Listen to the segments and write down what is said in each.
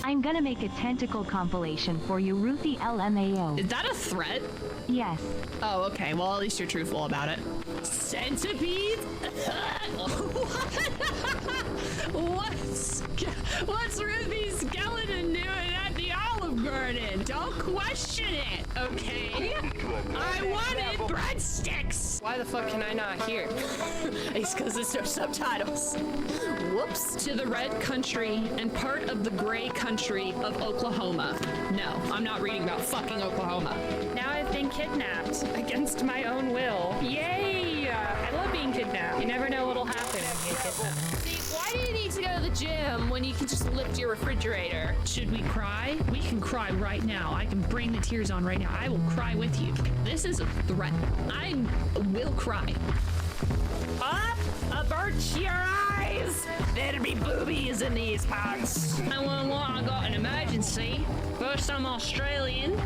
I'm gonna make a tentacle compilation for you, Ruthie LMAO. Is that a threat? Yes. Oh, okay. Well, at least you're truthful about it. Centipede? What's Ruthie's skeleton doing at the Olive Garden? Don't question it, okay? I wanted breadsticks! Why the fuck can I not hear? It's because there's no subtitles. Whoops. To the red country and part of the gray country of Oklahoma. No, I'm not reading about fucking Oklahoma. Now I've been kidnapped against my own will. Yay! I love being kidnapped. You never know what'll happen when you get kidnapped. See, why do you need to go to the gym when you can just lift your refrigerator? Should we cry? We can cry right now. I can bring the tears on right now. I will cry with you. This is a threat. I will cry. Up! Avert your eyes! There'll be boobies in these parts. I got an emergency. First, I'm Australian.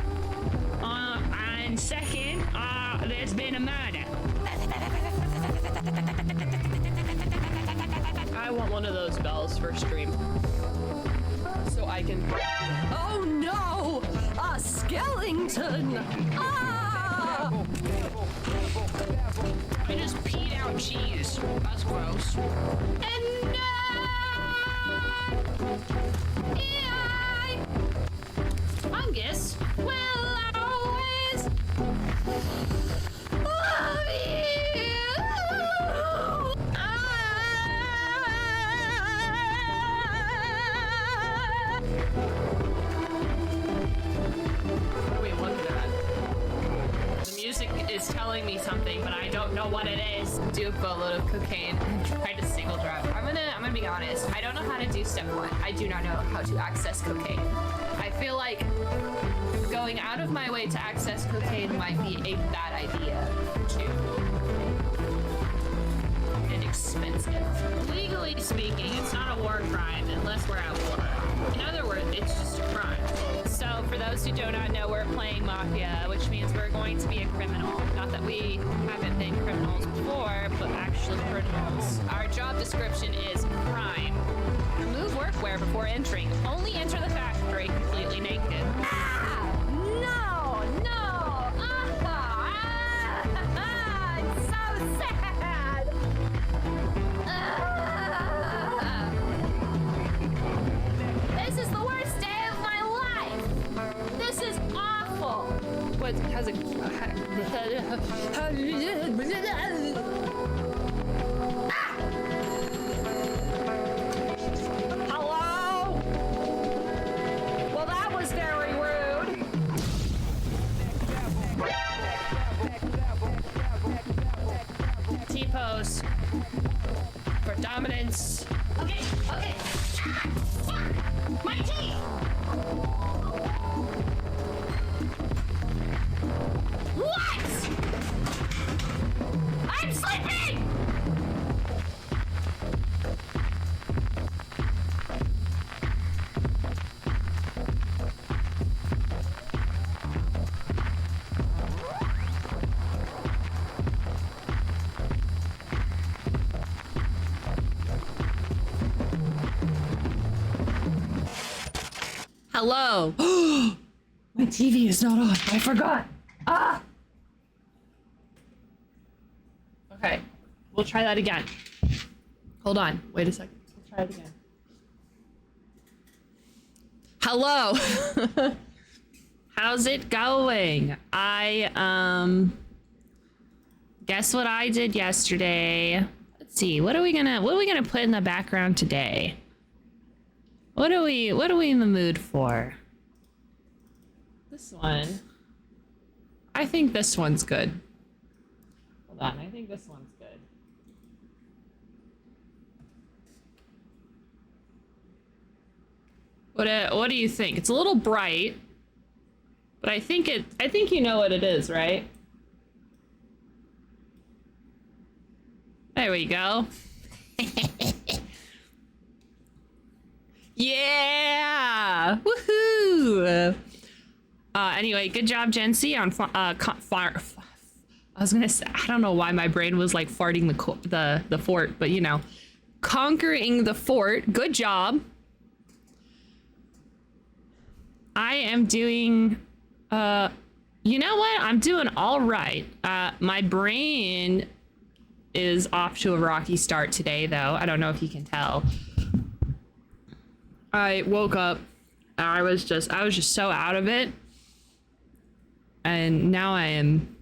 And second, there's been a murder. I want one of those bells for stream. So I can... Oh no! A skeleton! Ah! I just peed out cheese. That's gross. And no! Fungus? Will always love you! Wait, what's that? The music is telling me something, but I don't know what it is. Do a boatload of cocaine and try to single drive. I'm gonna be honest. I don't know how to do step one. I do not know how to access cocaine. I feel like going out of my way to access cocaine might be a bad idea too. And expensive. Legally speaking, it's not a war crime unless we're at war. In other words, it's just a crime. So for those who do not know, we're playing Mafia, which means we're going to be a criminal. Not that we haven't been criminals before, but actually criminals. Our job description is crime. Remove workwear before entering. Only enter the factory completely naked. Ah! No! No! It's so sad! This is the worst day of my life! This is awful! What has it... Hello? Well, that was very rude. T-pose for dominance. Okay, okay. My teeth! What? I'm sleeping! Hello. My TV is not on. I forgot. Ah! Okay, we'll try that again. Hold on. Wait a second. We'll try it again. Hello. How's it going? Guess what I did yesterday? Let's see. What are we gonna put in the background today? What are we in the mood for? This one. I think this one's good. Hold on, I think this one's good. What do you think? It's a little bright, but I think you know what it is, right? There we go. Yeah! Woohoo! Anyway, good job, Gen C, on I was gonna say, I don't know why my brain was like farting the fort, but you know, conquering the fort. Good job. I am doing, you know what? I'm doing all right. My brain is off to a rocky start today, though. I don't know if you can tell. I woke up, I was just so out of it. And now I'm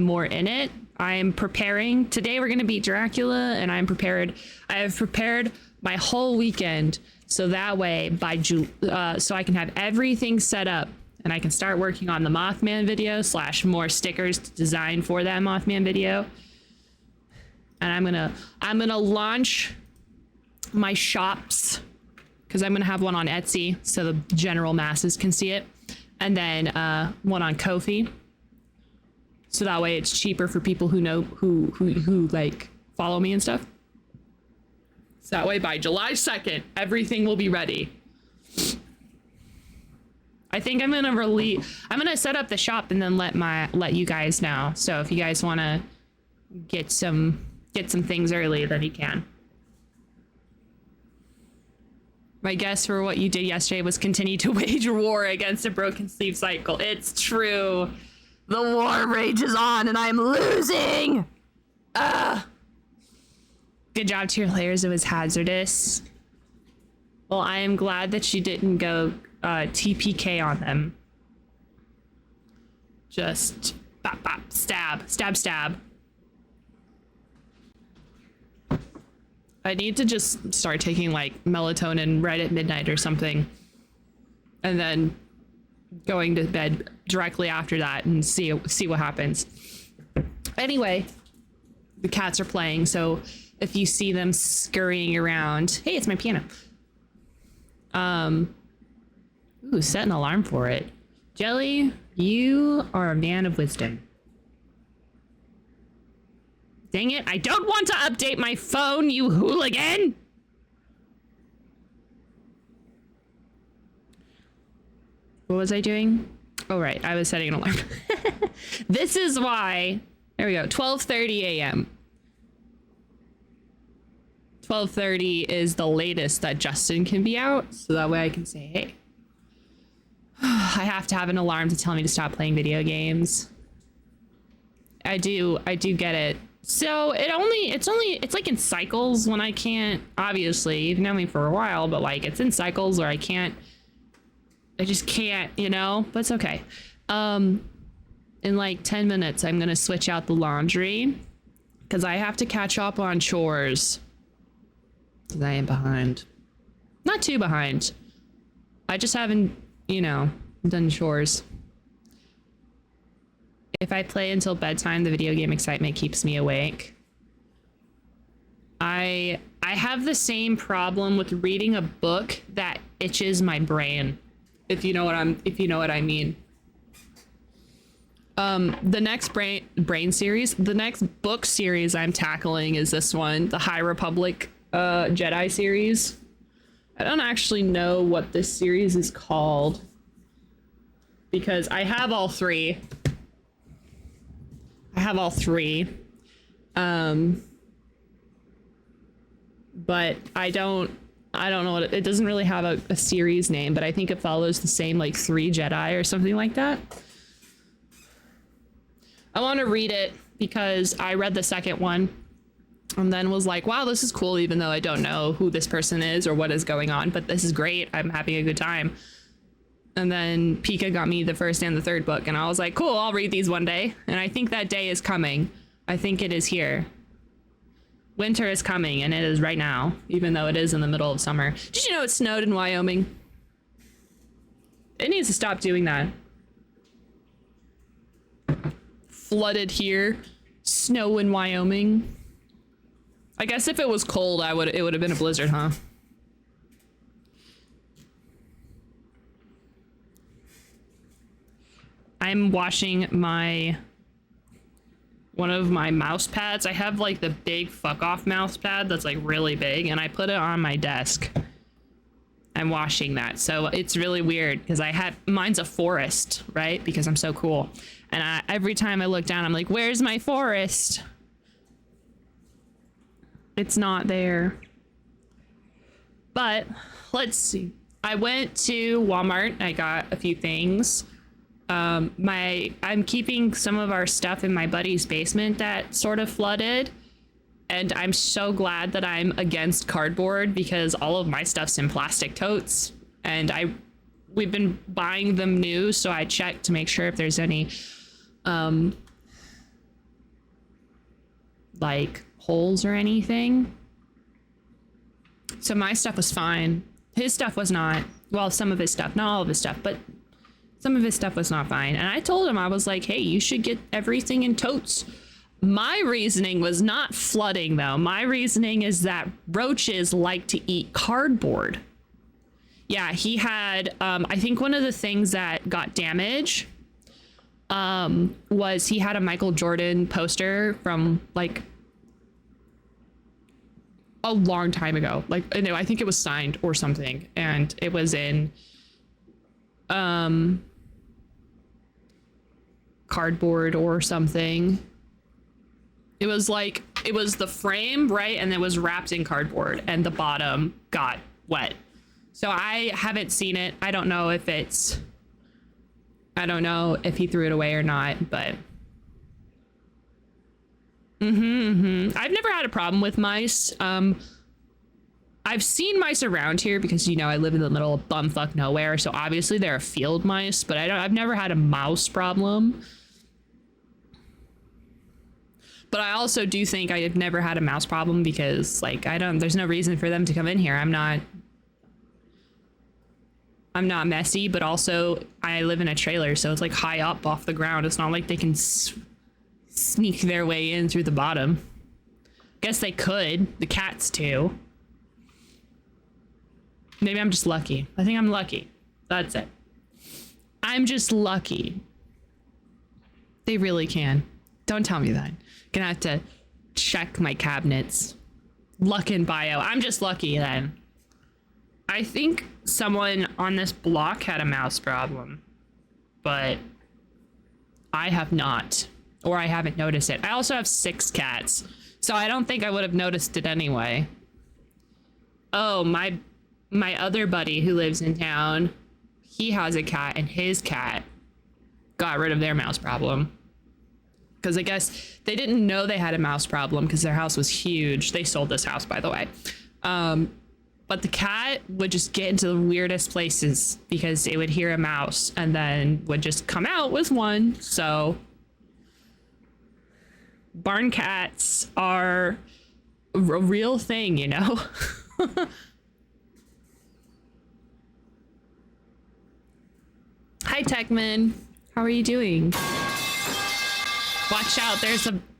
more in it. I am preparing. Today we're going to beat Dracula, and I'm prepared. I have prepared my whole weekend. So that way so I can have everything set up and I can start working on the Mothman video / more stickers to design for that Mothman video. And I'm gonna launch my shops, because I'm gonna have one on Etsy so the general masses can see it, and then one on Ko-fi, so that way it's cheaper for people who know who like follow me and stuff. So that way by July 2nd, everything will be ready. I think I'm gonna set up the shop and then let you guys know. So if you guys wanna get some things early, then you can. My guess for what you did yesterday was continue to wage war against a broken sleep cycle. It's true. The war rages on and I'm losing. Good job to your players. It was hazardous. Well, I am glad that you didn't go TPK on them. Just bop, bop, stab, stab, stab. I need to just start taking like melatonin right at midnight or something, and then going to bed directly after that and see what happens. Anyway, the cats are playing, so if you see them scurrying around, hey, it's my piano. Ooh, set an alarm for it. Jelly, you are a man of wisdom. Dang it, I don't want to update my phone, you hooligan! What was I doing? Oh, right, I was setting an alarm. This is why, there we go, 12:30 a.m. 12:30 is the latest that Justin can be out, so that way I can say, hey. I have to have an alarm to tell me to stop playing video games. I do get it. So it's like in cycles when I can't, obviously, you've known me for a while, but like it's in cycles where I just can't, you know, but it's okay. In like 10 minutes, I'm gonna switch out the laundry because I have to catch up on chores. Because I am behind. Not too behind. I just haven't, you know, done chores. If I play until bedtime, the video game excitement keeps me awake. I have the same problem with reading a book that itches my brain. If you know what I mean. The next brain series, the next book series I'm tackling is this one, the High Republic Jedi series. I don't actually know what this series is called because I have all three. But I don't know what it doesn't really have a series name, but I think it follows the same like 3 Jedi or something like that. I want to read it because I read the second one and then was like, wow, this is cool, even though I don't know who this person is or what is going on, but this is great. I'm having a good time. And then Pika got me the first and the third book, and I was like, cool, I'll read these one day. And I think that day is coming. I think it is here. Winter is coming, and it is right now, even though it is in the middle of summer. Did you know it snowed in Wyoming? It needs to stop doing that. Flooded here. Snow in Wyoming. I guess if it was cold, it would have been a blizzard, huh? I'm washing one of my mouse pads. I have like the big fuck off mouse pad that's like really big, and I put it on my desk. I'm washing that. So it's really weird because mine's a forest, right? Because I'm so cool. And every time I look down, I'm like, where's my forest? It's not there. But let's see. I went to Walmart. I got a few things. I'm keeping some of our stuff in my buddy's basement that sort of flooded. And I'm so glad that I'm against cardboard because all of my stuff's in plastic totes. And we've been buying them new, so I checked to make sure if there's any like holes or anything. So my stuff was fine. His stuff was not. Well, some of his stuff, not all of his stuff, but some of his stuff was not fine. And I told him, I was like, hey, you should get everything in totes. My reasoning was not flooding, though. My reasoning is that roaches like to eat cardboard. Yeah, he had, I think one of the things that got damaged was he had a Michael Jordan poster from like a long time ago. Like, no, I think it was signed or something. And it was in cardboard or something. It was like, it was the frame, right? And it was wrapped in cardboard and the bottom got wet. So I haven't seen it. I don't know if he threw it away or not, but I've never had a problem with mice. I've seen mice around here because, you know, I live in the middle of bumfuck nowhere. So obviously there are field mice, but I've never had a mouse problem. But I also do think I have never had a mouse problem because, like, there's no reason for them to come in here. I'm not messy, but also I live in a trailer, so it's like high up off the ground. It's not like they can sneak their way in through the bottom. Guess they could. The cats too. Maybe I'm just lucky. I think I'm lucky. That's it. I'm just lucky. They really can. Don't tell me that. Gonna have to check my cabinets. Luck in bio. I'm just lucky then. I think someone on this block had a mouse problem, but I have not, or I haven't noticed it. I also have 6 cats, so I don't think I would have noticed it anyway. Oh, my other buddy who lives in town, he has a cat, and his cat got rid of their mouse problem. Because I guess they didn't know they had a mouse problem because their house was huge. They sold this house, by the way. But the cat would just get into the weirdest places because it would hear a mouse and then would just come out with one. So barn cats are a real thing, you know? Hi, Techman. How are you doing? Watch out.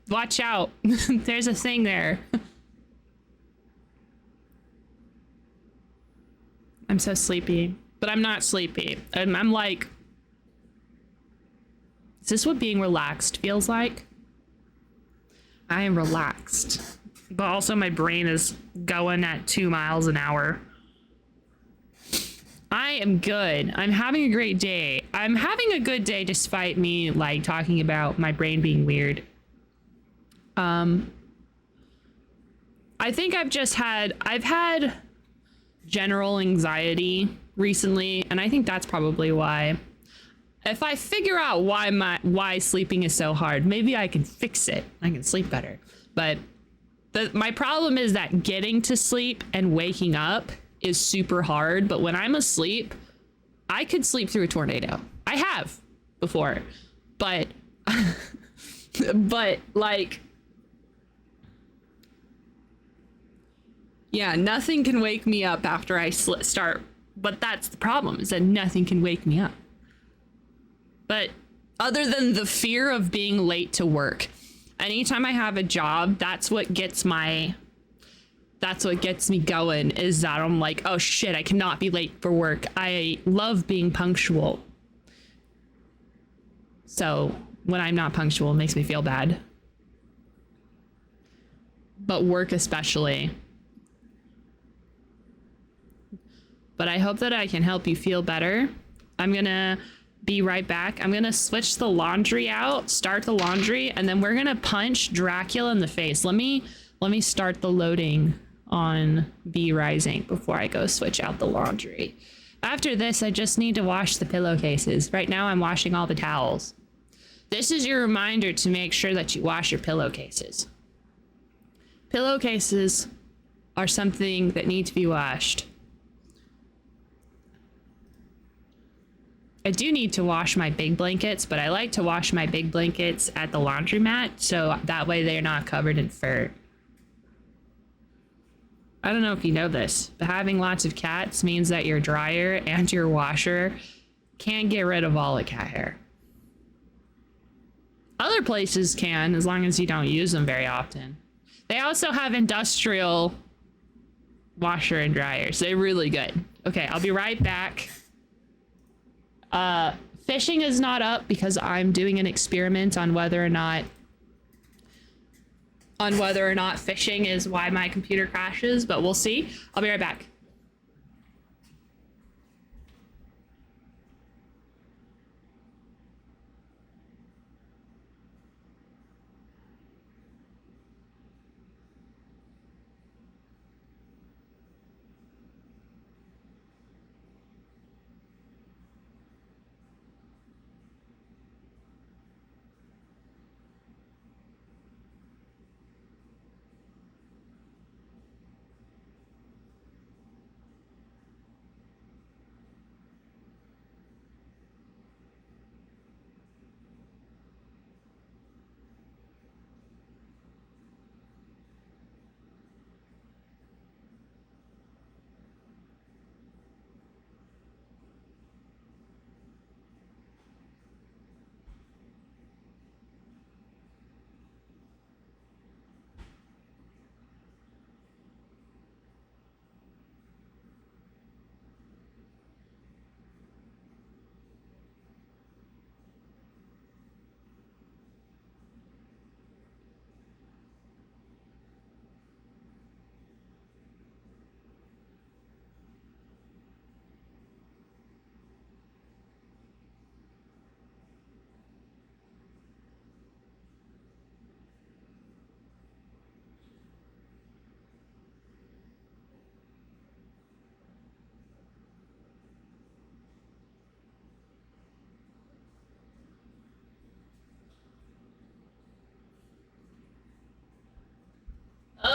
Watch out. There's a thing there. I'm so sleepy, but I'm not sleepy. I'm like, is this what being relaxed feels like? I am relaxed, but also my brain is going at 2 miles an hour. I am good. I'm having a great day. I'm having a good day despite me like talking about my brain being weird. I think I've had general anxiety recently, and I think that's probably why. If I figure out why sleeping is so hard, maybe I can fix it. I can sleep better. But my problem is that getting to sleep and waking up is super hard. But when I'm asleep, I could sleep through a tornado. I have before, but like, yeah, nothing can wake me up after I start. But that's the problem, is that nothing can wake me up. But other than the fear of being late to work, anytime I have a job, that's what gets me going, is that I'm like, oh shit, I cannot be late for work. I love being punctual. So when I'm not punctual, it makes me feel bad. But work especially. But I hope that I can help you feel better. I'm gonna be right back. I'm gonna switch the laundry out, start the laundry, and then we're gonna punch Dracula in the face. Let me start the loading on V Rising before I go switch out the laundry. After this, I just need to wash the pillowcases. Right now, I'm washing all the towels. This is your reminder to make sure that you wash your pillowcases. Pillowcases are something that need to be washed. I do need to wash my big blankets, but I like to wash my big blankets at the laundromat, so that way they're not covered in fur. I don't know if you know this, but having lots of cats means that your dryer and your washer can't get rid of all the cat hair. Other places can, as long as you don't use them very often. They also have industrial washer and dryers. They're really good. Okay, I'll be right back. Fishing is not up because I'm doing an experiment on whether or not fishing is why my computer crashes, but we'll see. I'll be right back.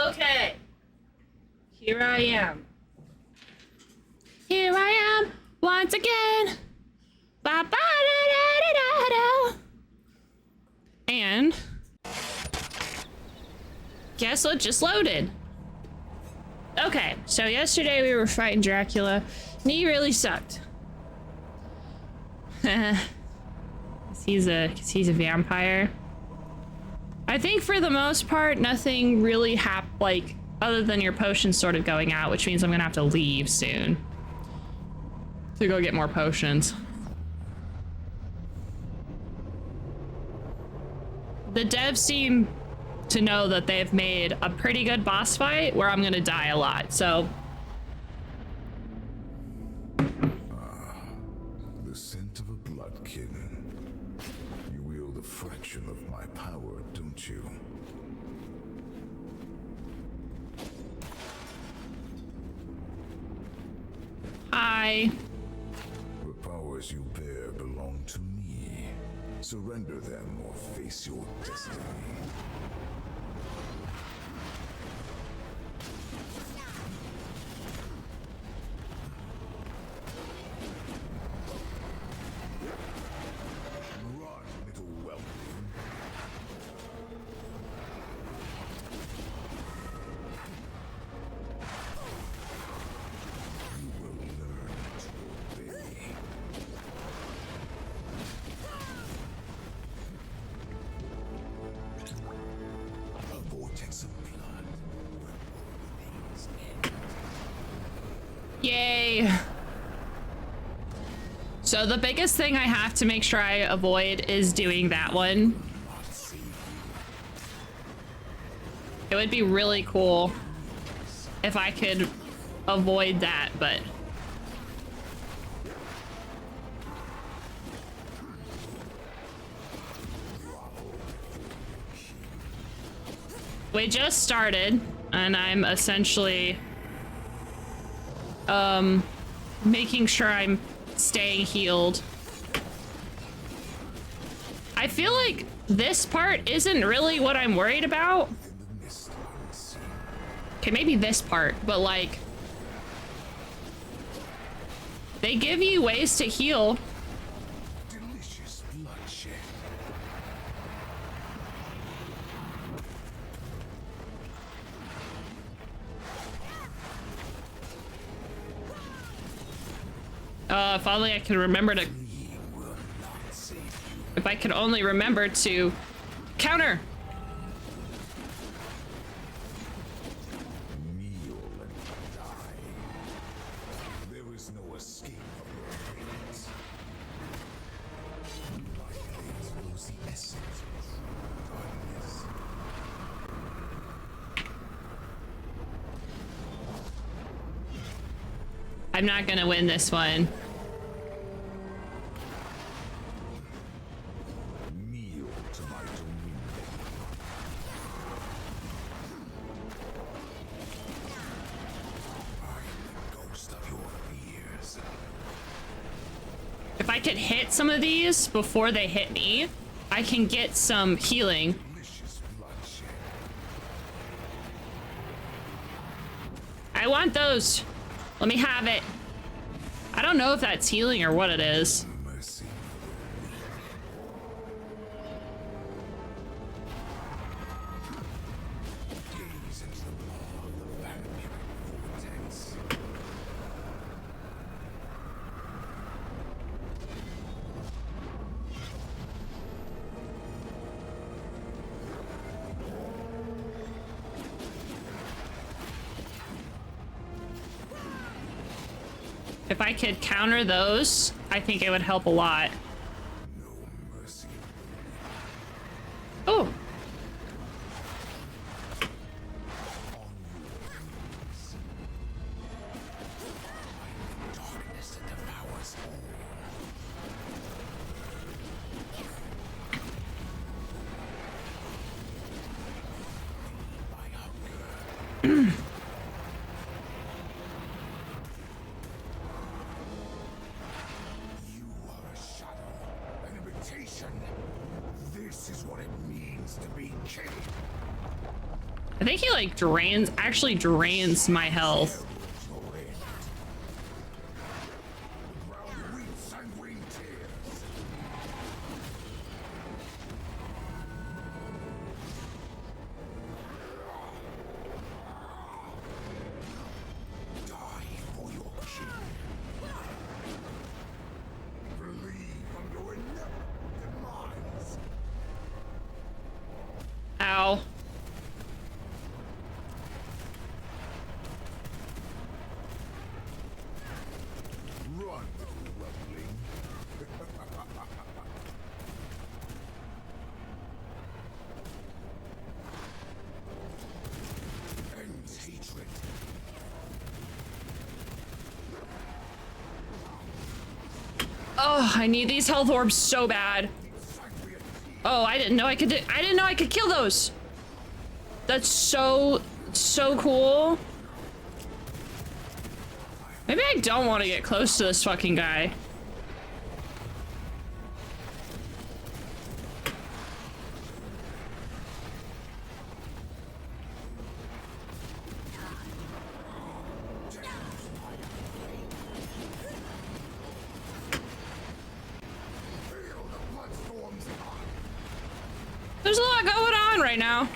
Okay. Here I am. Here I am once again. Ba ba da da da da. And guess what just loaded? Okay, so yesterday we were fighting Dracula, and he really sucked. He's a vampire. I think for the most part, nothing really like, other than your potions sort of going out, which means I'm gonna have to leave soon to go get more potions. The devs seem to know that they've made a pretty good boss fight where I'm gonna die a lot, so. The scent of a bloodkin. You wield a fraction of my power, don't you? Hi. The powers you bear belong to me. Surrender them or face your destiny. Run, little whelpling. You will learn to obey. A vortex of blood. Yay. So the biggest thing I have to make sure I avoid is doing that one. It would be really cool if I could avoid that, but we just started and I'm essentially making sure I'm staying healed. I feel like this part isn't really what I'm worried about. Okay, maybe this part, but like, they give you ways to heal. Delicious bloodshed. If only I could remember to... If I could only remember to counter. Kneel and die. There is no escape from your fate. My fate knows the essence of true darkness. I'm not gonna win this one. Kneel to my dominion. I am the ghost of your fears. If I could hit some of these before they hit me, I can get some healing. Delicious bloodshed. I want those. Let me have it. I don't know if that's healing or what it is. Mercy. Gaze into the maw of the vampiric vortex. If I could counter those, I think it would help a lot. No mercy. Oh, On your knees. Darkness that devours all. My hunger. You are a shadow, an imitation. This is what it means to be king. I think he like actually drains my health. No end. The ground weeps sanguine tears. Die for your king. Believe on your inevitable demise. Ow. Run, little whelpling. Ends hatred. Oh, I need these health orbs so bad. Oh, I didn't know I could I didn't know I could kill those. That's so cool. Maybe I don't want to get close to this fucking guy. Feel the bloodstorm's eye. There's a lot going on right now.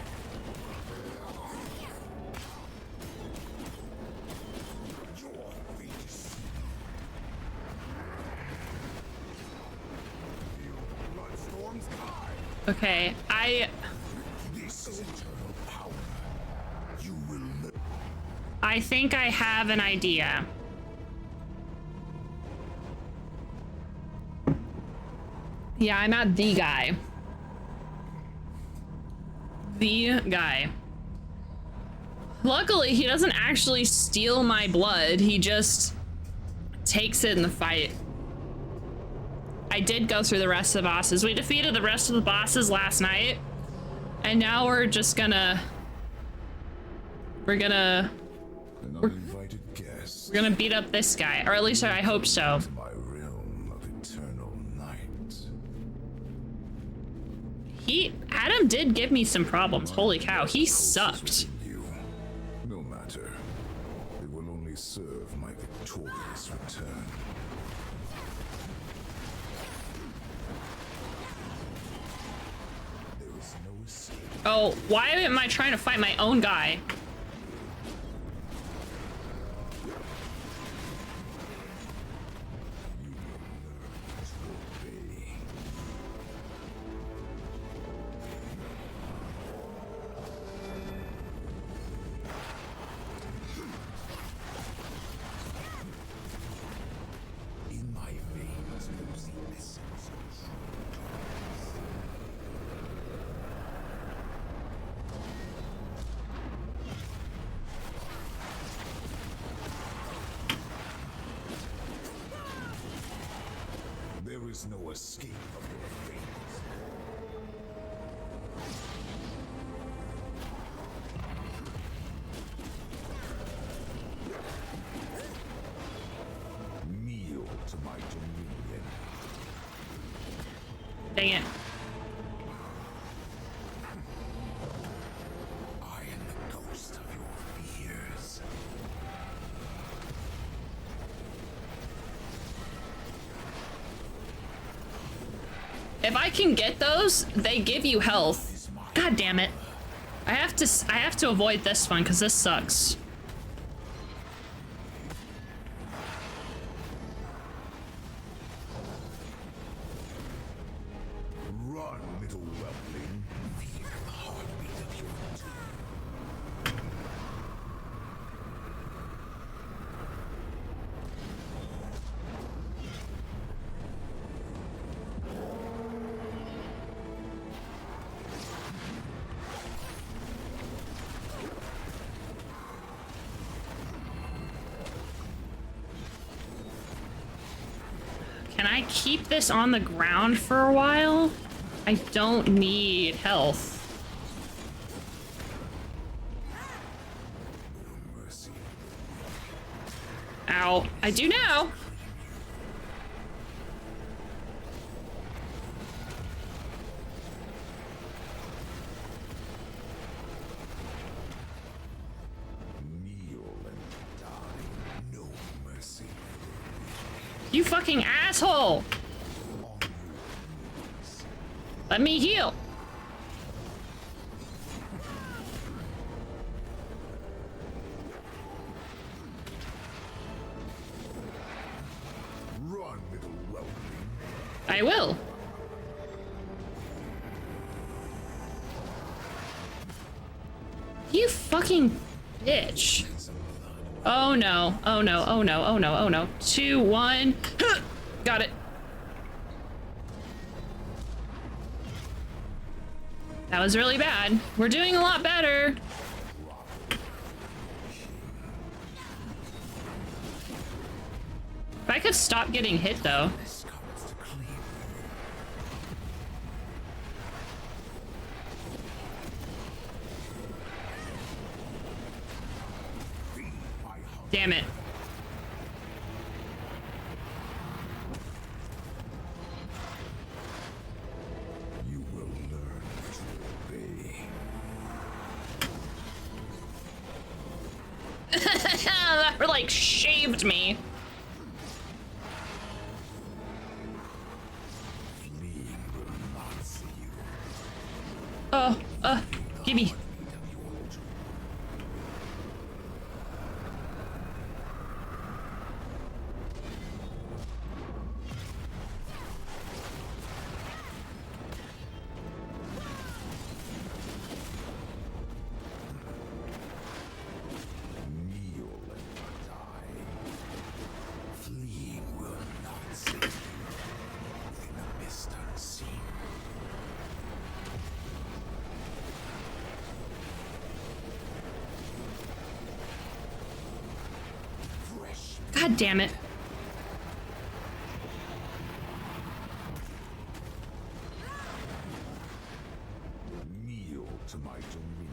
Your fate is sealed. Feel the bloodstorm's eye. Okay, This is eternal power. You will live. I think I have an idea. Yeah, I'm at the guy. The guy. Luckily, he doesn't actually steal my blood. He just takes it in the fight. I did go through the rest of the bosses. We defeated the rest of the bosses last night. And now we're just gonna... We're gonna... An uninvited guest. We're gonna beat up this guy, or at least I hope so. To my realm of eternal night. Adam did give me some problems. Holy cow, he sucked. You. No matter. It will only serve my victorious return. There is no escape. Oh, why am I trying to fight my own guy? In my veins flows the essence of true darkness. There is no escape from your fate. Kneel to my dominion. Dang it. I am the ghost of your fears. If I can get those, they give you health. God damn it. I have to avoid this one because this sucks. Run, little whelpling. Feel the heartbeat of your doom. Can I keep this on the ground for a while? I don't need health. Mercy. Ow. I do now. Kneel and die. No mercy. You fucking asshole. Let me heal. Run, little whelpling. I will. You fucking bitch. Oh no. Oh no. Oh no. Oh no. Oh no. 2, 1. Got it. That was really bad. We're doing a lot better. If I could stop getting hit though. This comes to clean. Feed my hunger. Damn it. You will learn to obey. That like shaved me. Fleeing will not see you. Gimme. Kneel and die. Fleeing will not save you. Within a mist unseen. Fresh. God damn it. Kneel to my dominion.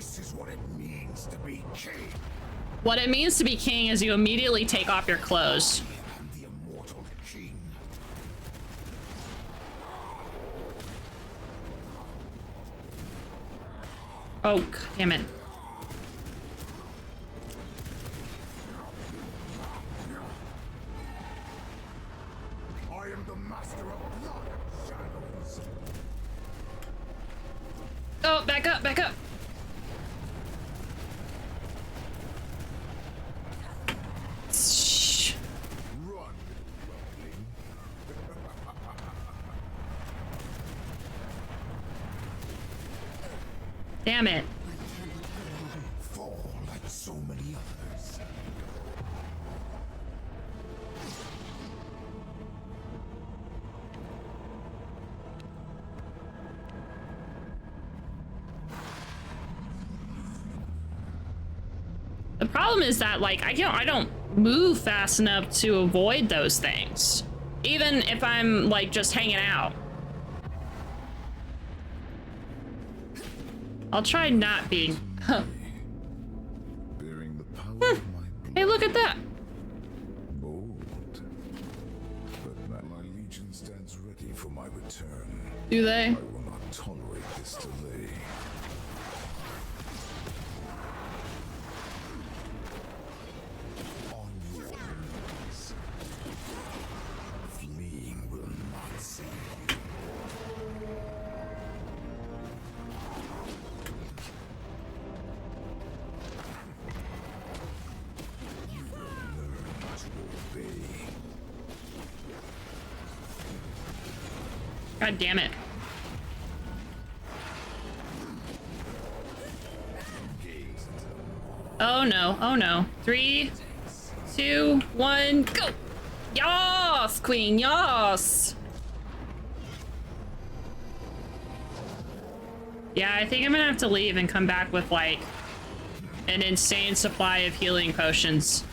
This is what it means to be king. What it means to be king is you immediately take off your clothes. I'm the immortal king. Oh, God damn it. I am the master of blood and shadows. Oh, back up, back up. Shh. Run, weakling. Damn it. Fall like so many others. The problem is that, like, I don't move fast enough to avoid those things. Even if I'm, like, just hanging out. I'll try not being... Huh. Bearing the power of my Hey, look at that. bold. But my legion stands ready for my return. Do they? I will not tolerate this delay. On your knees. Fleeing will not save you. You will learn to obey. God damn it. Oh no, oh no. 3, 2, 1, go! Yas, queen, yas! Yeah, I think I'm gonna have to leave and come back with, like, an insane supply of healing potions.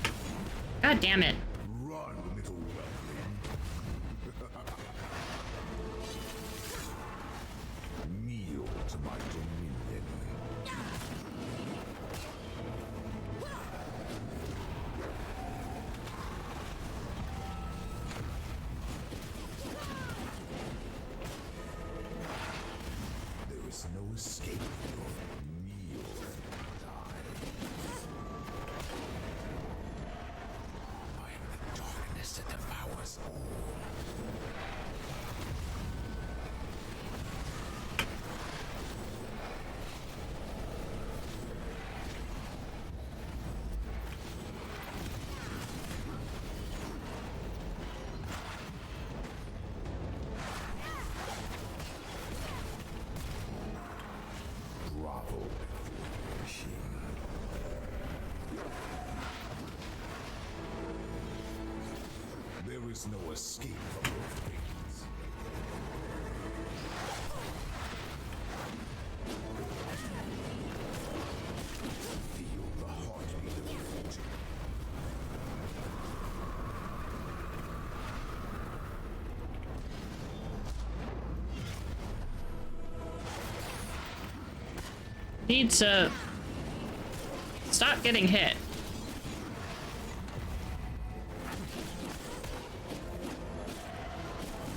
God damn it. Run, little weakling. Kneel to my dominion. There is no escape from your kneel and die. I am the darkness that devours all. Bravo, machine. There is no escape from your fates. Feel the heartbeat of your future. Need to stop getting hit.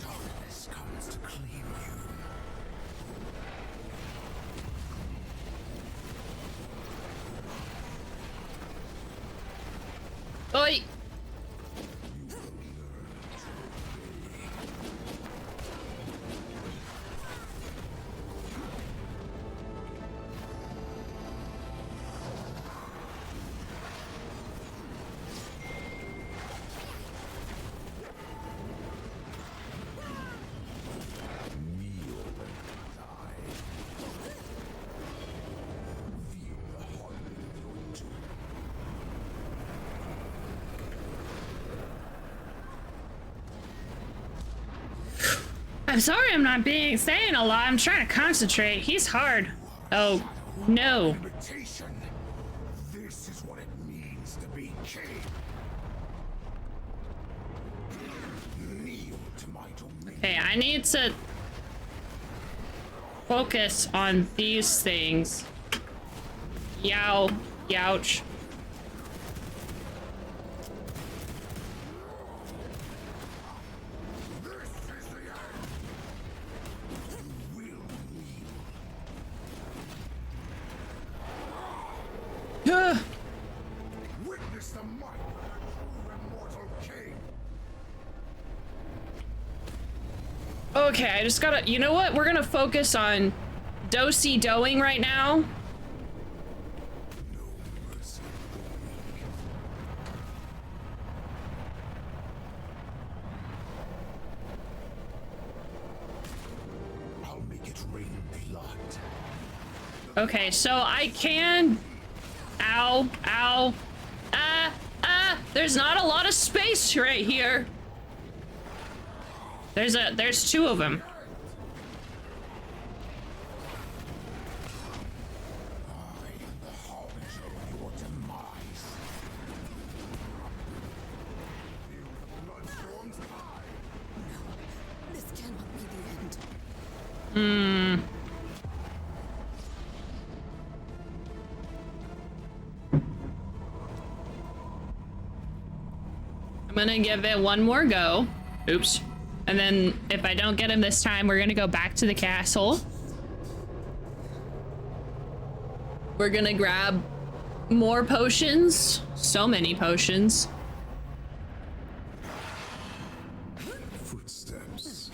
Darkness comes to claim you. Oi! You will learn to obey. Kneel and die. Feel the heartbeat of your tomb. I'm sorry I'm not saying a lot. I'm trying to concentrate. He's hard. Oh, no. Invitation. This is what it means to be king. Kneel to my dominion. Okay, I need to focus on these things. Yow. Youch. Witness the might of the true immortal king. Okay, I just gotta, you know what? We're gonna focus on do-si-doing right now. No mercy for me. I'll make it rain blood. Okay, so I can... Ow, ow. There's not a lot of space right here. There's two of them. I am the harbinger of your demise. Feel the bloodstorm's eye. This cannot be the end. I'm gonna give it one more go. Oops. And then if I don't get him this time, we're gonna go back to the castle. We're gonna grab more potions. So many potions. Footsteps.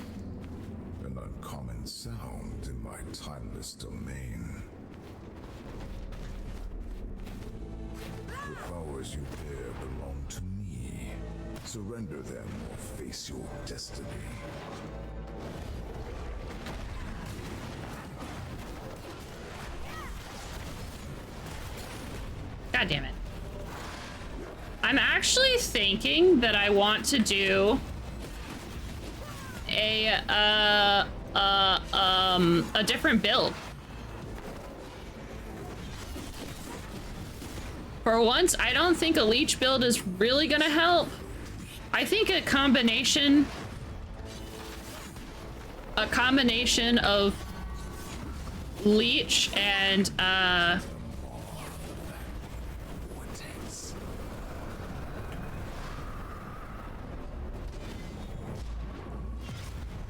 An uncommon sound in my timeless domain. The powers you bear belong to me. Surrender them or face your destiny. God damn it. I'm actually thinking that I want to do a different build. For once, I don't think a leech build is really gonna help. I think a combination of leech and a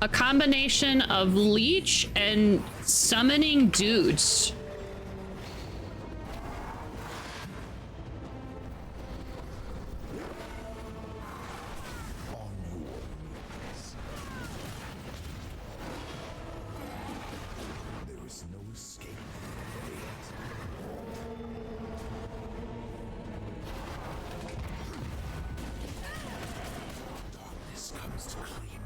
combination of leech and summoning dudes. On your knees. There is no escape from fate. Darkness comes to claim you.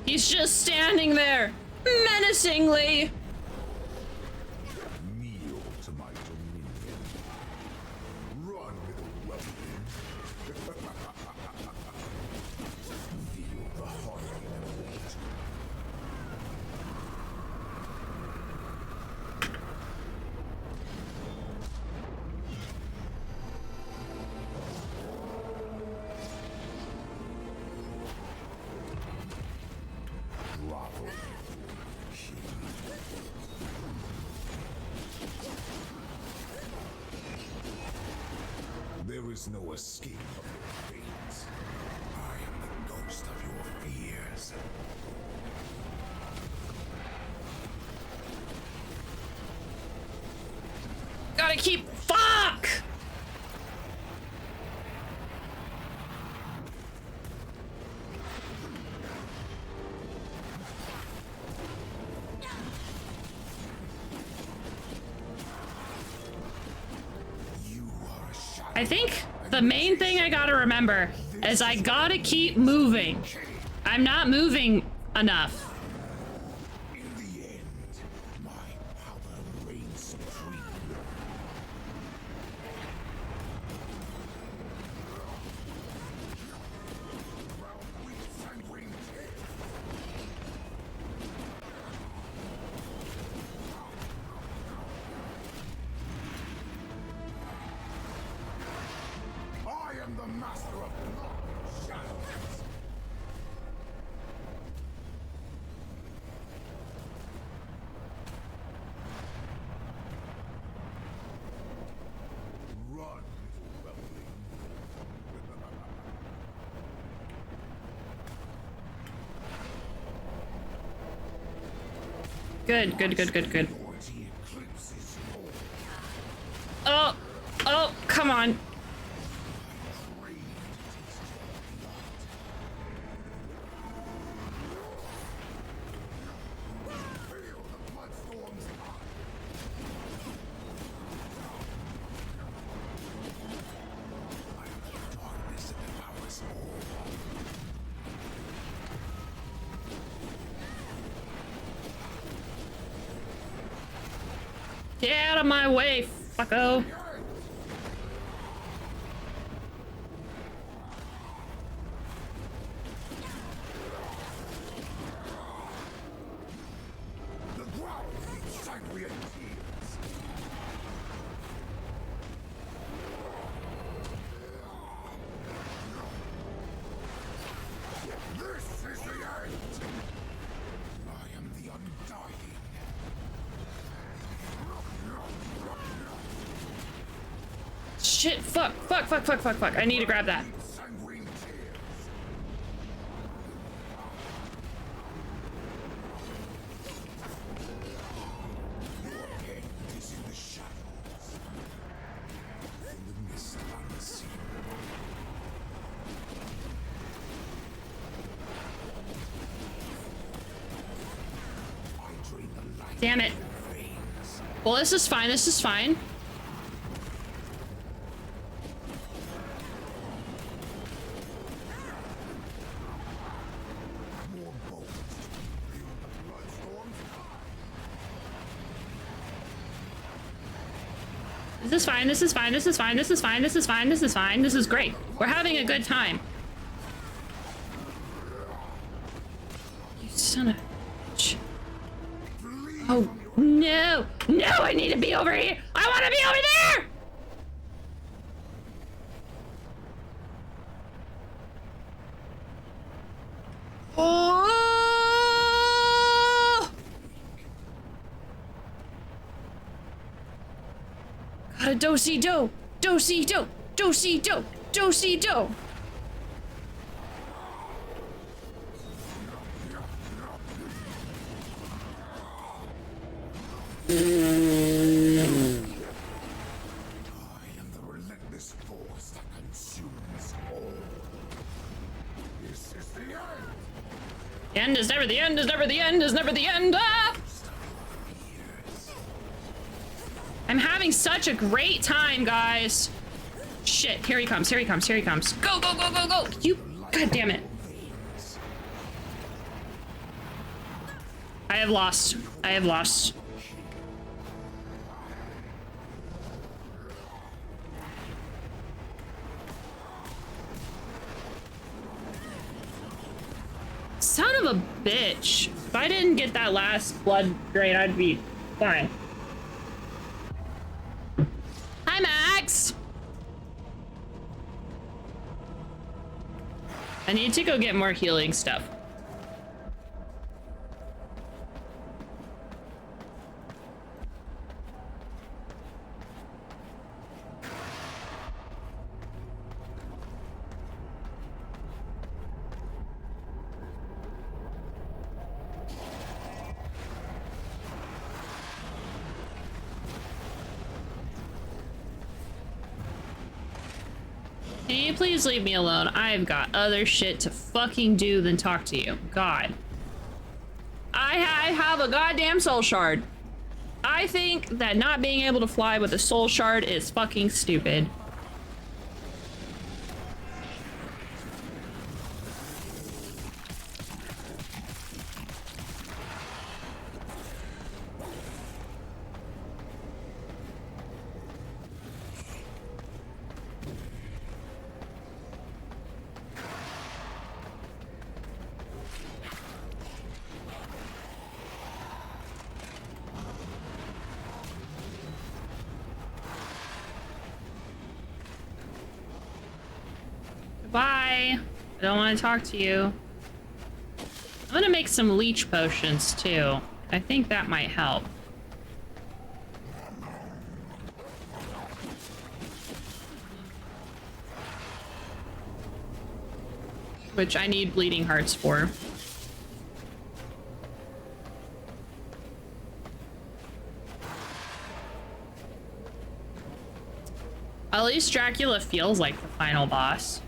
He's just standing there, menacingly. Kneel to my dominion. Run with a weapon. Feel the heartbeat of fate. Grovel. There is no escape from your fate. I am the ghost of your fears. Gotta keep. Fuck! You are a shadow. I think the main thing I gotta remember is I gotta keep moving. I'm not moving enough. In the end, my power reigns supreme. Round with sanguine master of blood, shadows. Run, little weakling. Good, good, good, good, good. Authority eclipses all. Oh, oh, come on. Crave to taste your blood. Feel the bloodstorm's eye. I am the darkness that devours all. Get out of my way, fucko. The ground needs sanguine tears. This is the end. I am the undying. Shit, fuck, fuck, fuck, fuck, fuck, fuck. I need to grab that. Sanguine tears. Your end is in the shadows. In the mist unseen. I drain the life Damn it. from your veins. Well, this is fine, this is fine. More bones. Feel the bloodstorm's eye. This is fine, this is fine, this is fine, this is fine, this is fine, this is fine, this is great. We're having a good time. You son of a bitch. Oh, no! No, I need to be over here! I want to be over there! Oh! Got a do-si-do! Do-si-do! Do-si-do! Do-si-do! I am the relentless force that consumes all. This is the end. The end is never the end, is never the end, is never the end! Ah! I'm having such a great time, guys! Shit, here he comes, here he comes, here he comes. Go, go, go, go, go! You, god damn it. I have lost. I have lost. Son of a bitch. If I didn't get that last blood drain, I'd be fine. Hi, Max! I need to go get more healing stuff. Can you please leave me alone? I've got other shit to fucking do than talk to you. God. I have a goddamn soul shard. I think that not being able to fly with a soul shard is fucking stupid. Bye. I don't want to talk to you. I'm gonna make some leech potions too. I think that might help. Which I need bleeding hearts for. At least Dracula feels like the final boss.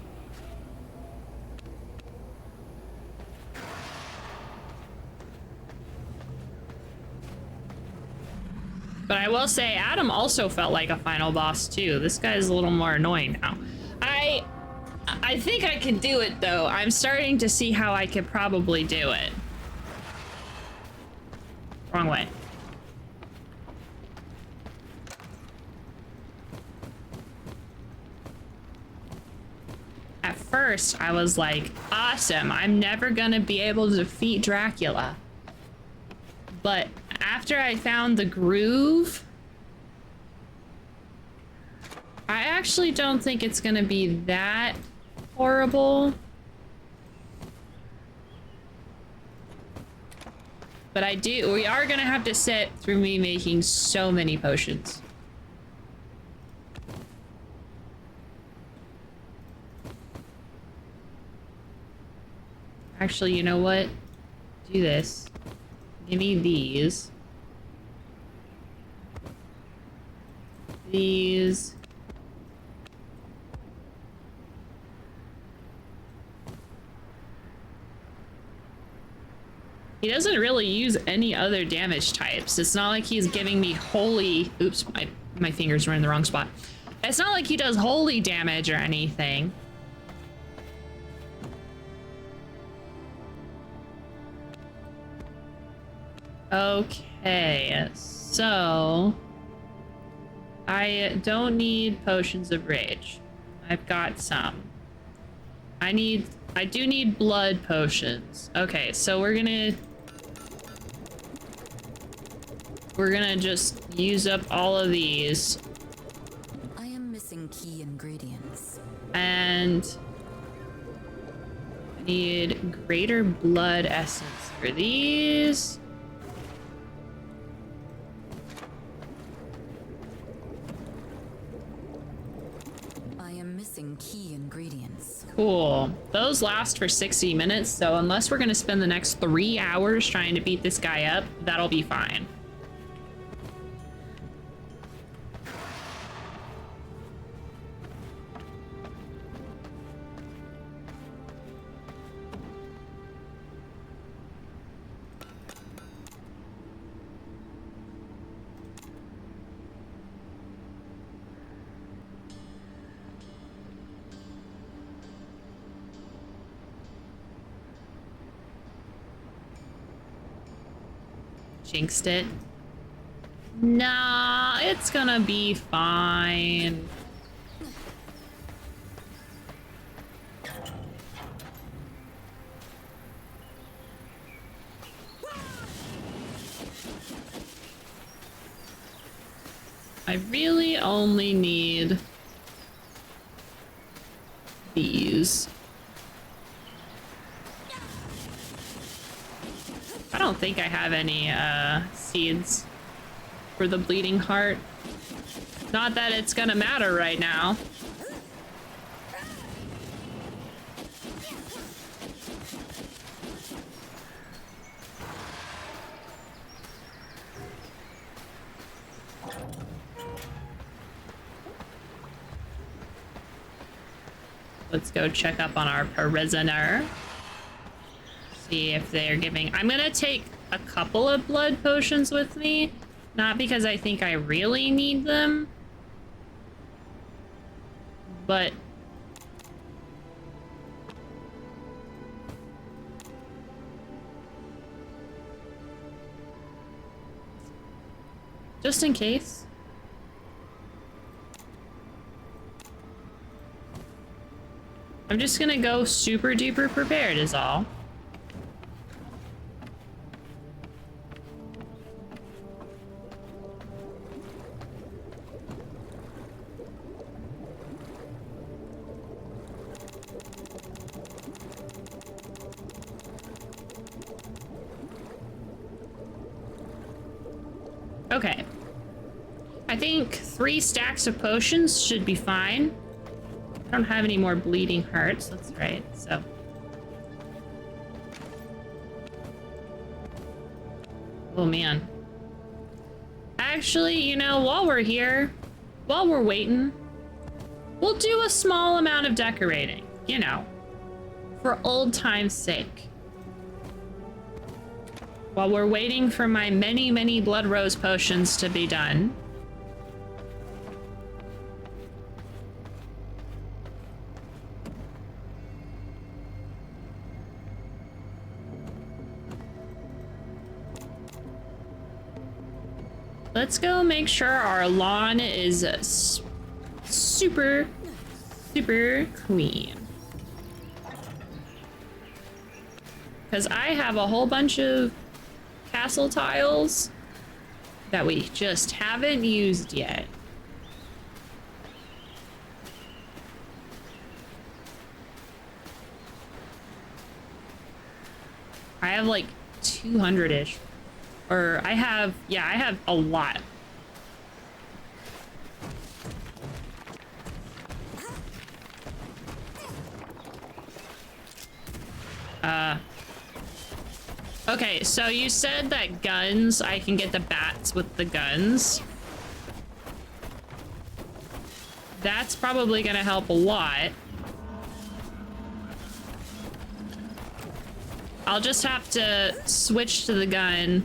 But I will say, Adam also felt like a final boss too. This guy's a little more annoying now. I think I can do it though. I'm starting to see how I could probably do it. Wrong way. At first, I was like, awesome, I'm never gonna be able to defeat Dracula. But after I found the groove, I actually don't think it's gonna be that horrible. But we are gonna have to sit through me making so many potions. Actually, you know what? Do this. Give me these. These. He doesn't really use any other damage types. It's not like he's giving me holy... Oops, my fingers were in the wrong spot. It's not like he does holy damage or anything. Okay, so... I don't need potions of rage. I've got some. I do need blood potions. Okay, so we're gonna just use up all of these. I am missing key ingredients. And I need greater blood essence for these. I am missing key ingredients. Cool. Those last for 60 minutes, so unless we're gonna spend the next 3 hours trying to beat this guy up, that'll be fine. Jinxed it. Nah, it's gonna be fine. I really only need these. I don't think I have any seeds for the bleeding heart. Not that it's gonna matter right now. Let's go check up on our prisoner. See if they're giving... I'm gonna take a couple of blood potions with me. Not because I think I really need them. But... just in case. I'm just gonna go super duper prepared is all. Okay. I think 3 stacks of potions should be fine. I don't have any more bleeding hearts. That's right, so. Oh, man. Actually, you know, while we're here, while we're waiting, we'll do a small amount of decorating, you know, for old time's sake. While we're waiting for my many, many blood rose potions to be done. Let's go make sure our lawn is super, super clean. Because I have a whole bunch of castle tiles that we just haven't used yet. I have like 200-ish. Or I have a lot. Okay, so you said that guns, I can get the bats with the guns. That's probably gonna help a lot. I'll just have to switch to the gun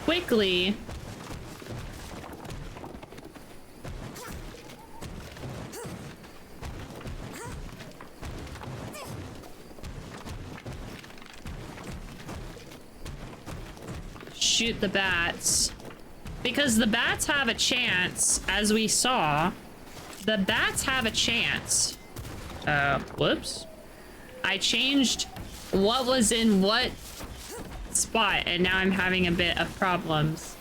quickly. Shoot the bats. Because the bats have a chance, as we saw. The bats have a chance. Whoops. I changed what was in what spot, and now I'm having a bit of problems.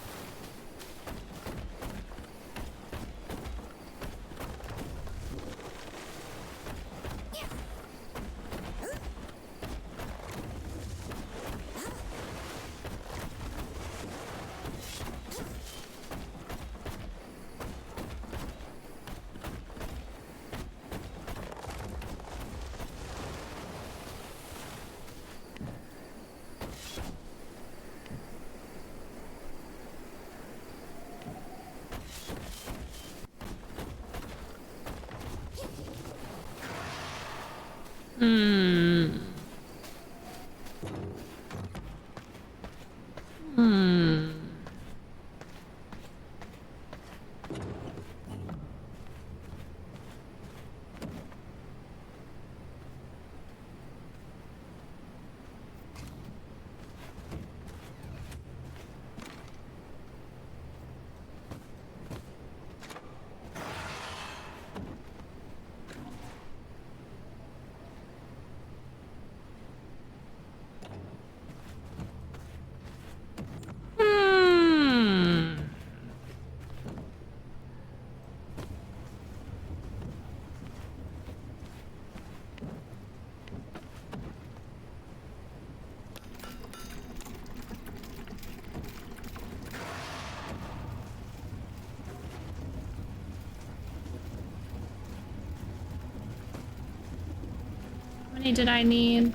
How many did I need?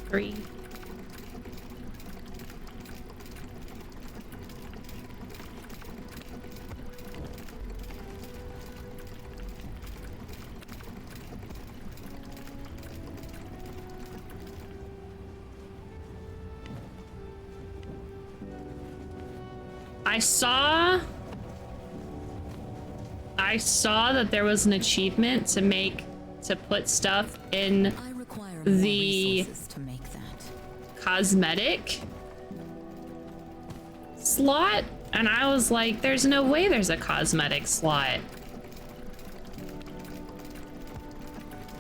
3. I saw that there was an achievement to put stuff in the to make that. cosmetic slot, and I was like, there's no way there's a cosmetic slot.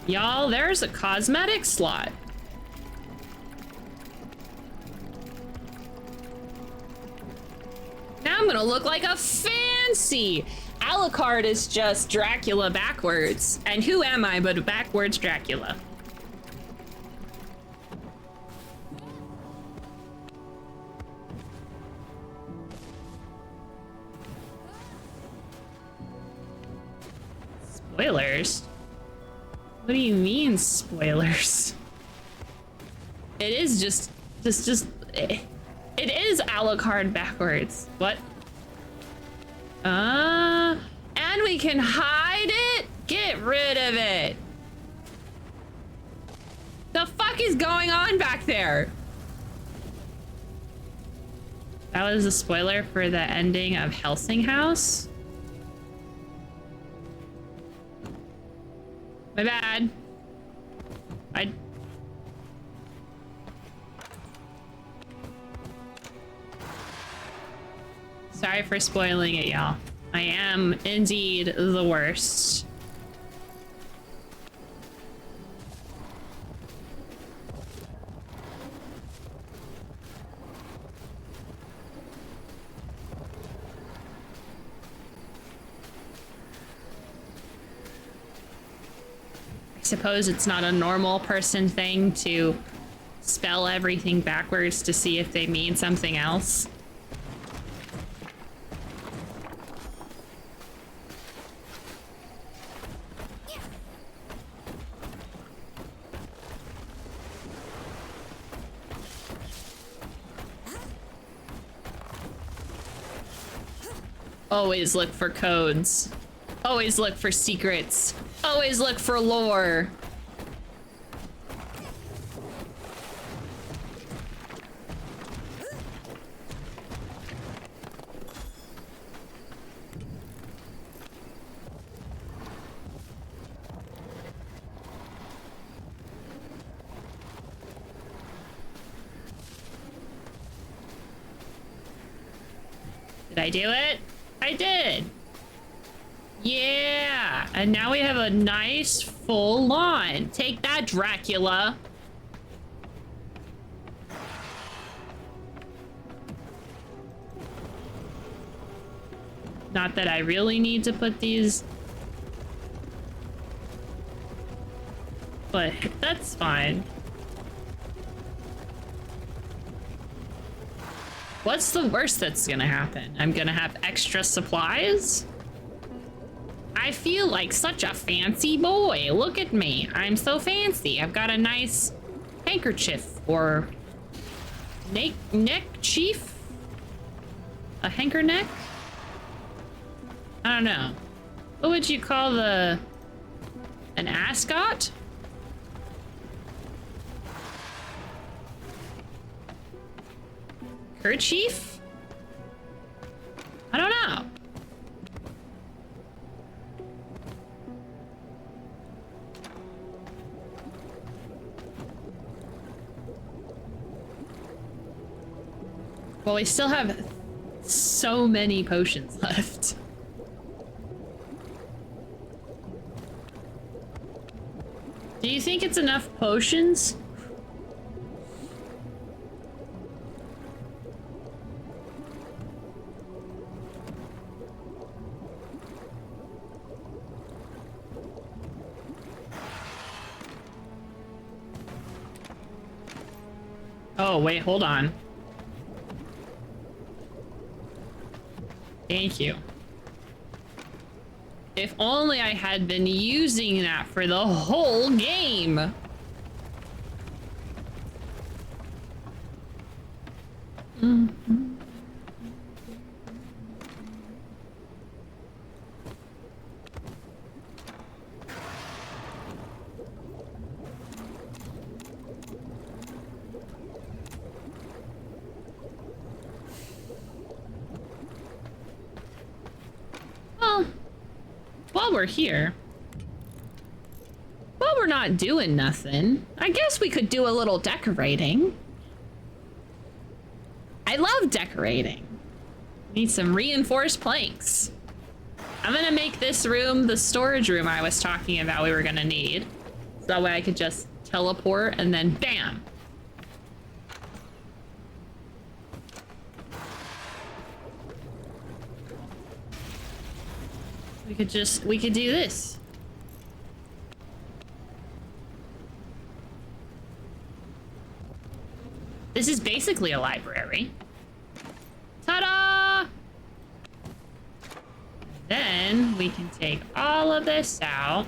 Y'all, there's a cosmetic slot. Now I'm gonna look like a fancy. Alucard is just Dracula backwards. And who am I but a backwards Dracula? Spoilers? What do you mean, spoilers? It is just, it is Alucard backwards. What? And we can hide it? Get rid of it. The fuck is going on back there? That was a spoiler for the ending of Helsing House. My bad. Sorry for spoiling it, y'all. I am indeed the worst. I suppose it's not a normal person thing to spell everything backwards to see if they mean something else. Always look for codes. Always look for secrets. Always look for lore. Did I do it? I did. Yeah, and now we have a nice full lawn. Take that, Dracula. Not that I really need to put these, but that's fine. What's the worst that's gonna happen? I'm gonna have extra supplies? I feel like such a fancy boy. Look at me. I'm so fancy. I've got a nice handkerchief or neck chief? A hanker neck? I don't know. What would you call an ascot? Kerchief? I don't know. Well, we still have so many potions left. Do you think it's enough potions? Oh, wait, hold on. Thank you. If only I had been using that for the whole game. While we're here, while we're not doing nothing, I guess we could do a little decorating. I love decorating. Need some reinforced planks. I'm gonna make this room the storage room I was talking about we were gonna need. So that way I could just teleport and then bam. We could do this. This is basically a library. Ta-da! Then we can take all of this out.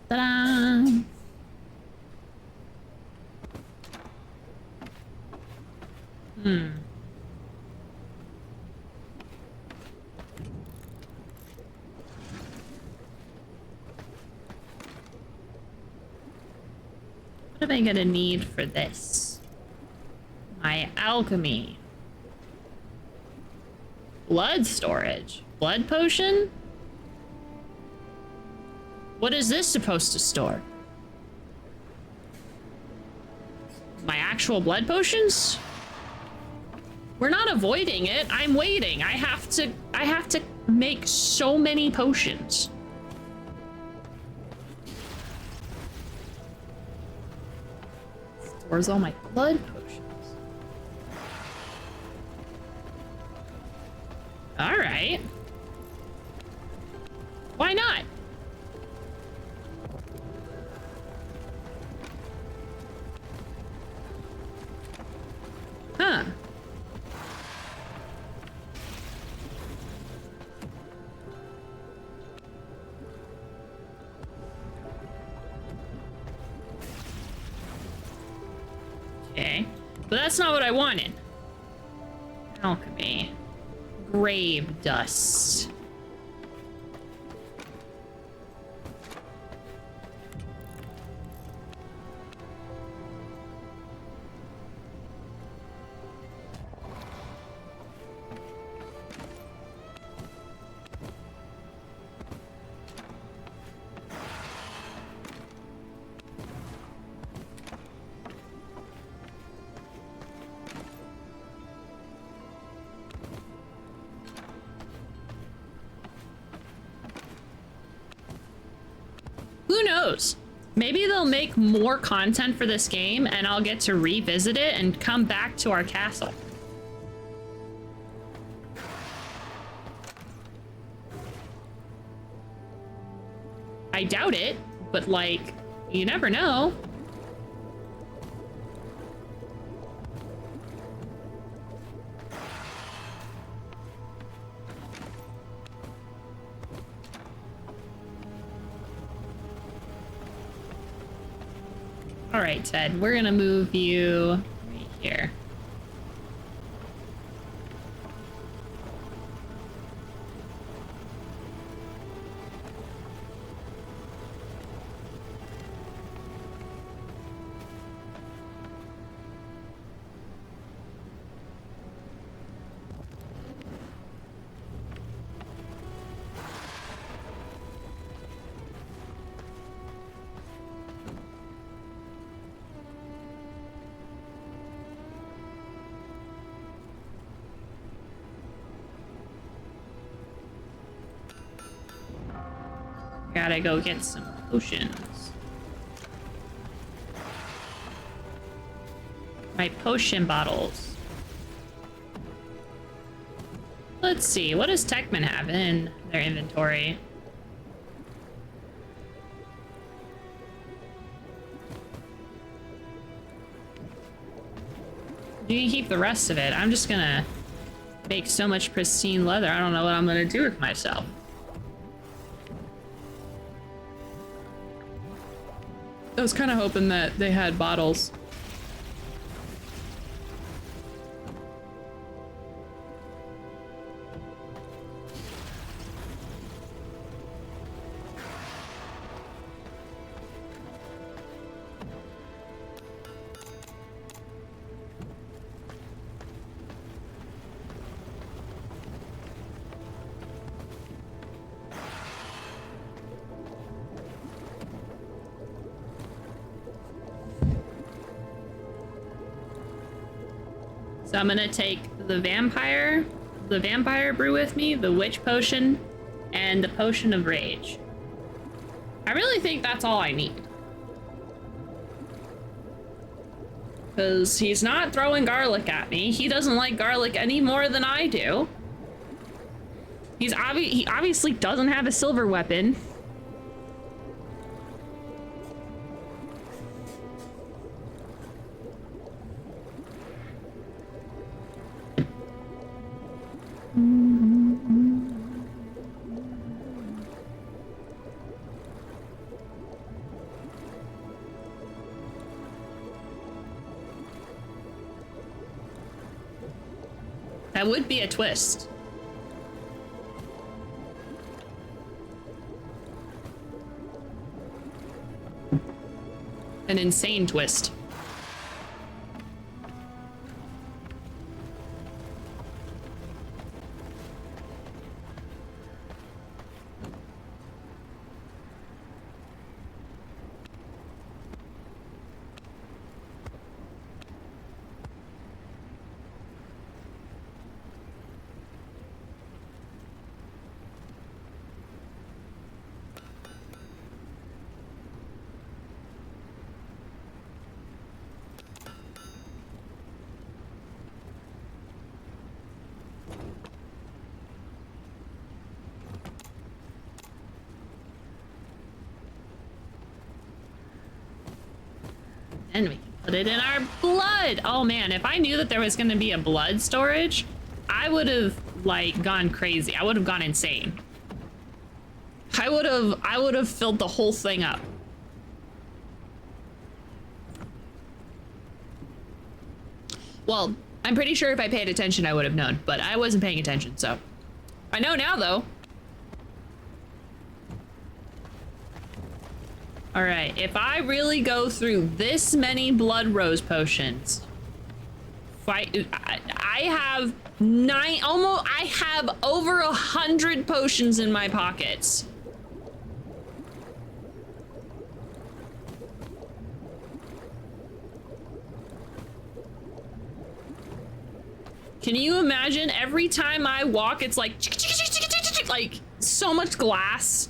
Ta-da! What am I gonna need for this? My alchemy. Blood storage. Blood potion? What is this supposed to store? My actual blood potions? We're not avoiding it. I'm waiting. I have to make so many potions. Stores all my blood potions. All right. Why not? Huh. Okay. But that's not what I wanted. Alchemy. Grave dust. Who knows? Maybe they'll make more content for this game and I'll get to revisit it and come back to our castle. I doubt it, but like, you never know. All right, Ted, we're gonna move you right here. Gotta go get some potions. My potion bottles. Let's see, what does Techman have in their inventory? You can keep the rest of it. I'm just gonna make so much pristine leather. I don't know what I'm gonna do with myself. I was kind of hoping that they had bottles. So I'm gonna take the vampire brew with me, the witch potion, and the potion of rage. I really think that's all I need. Because he's not throwing garlic at me. He doesn't like garlic any more than I do. He obviously doesn't have a silver weapon. That would be a twist. An insane twist. And we can put it in our blood. Oh man, if I knew that there was going to be a blood storage, I would have like gone crazy. I would have gone insane. I would have filled the whole thing up. Well, I'm pretty sure if I paid attention, I would have known, but I wasn't paying attention, so. I know now though. All right, if I really go through this many blood rose potions, I have I have over 100 potions in my pockets. Can you imagine every time I walk, it's like so much glass.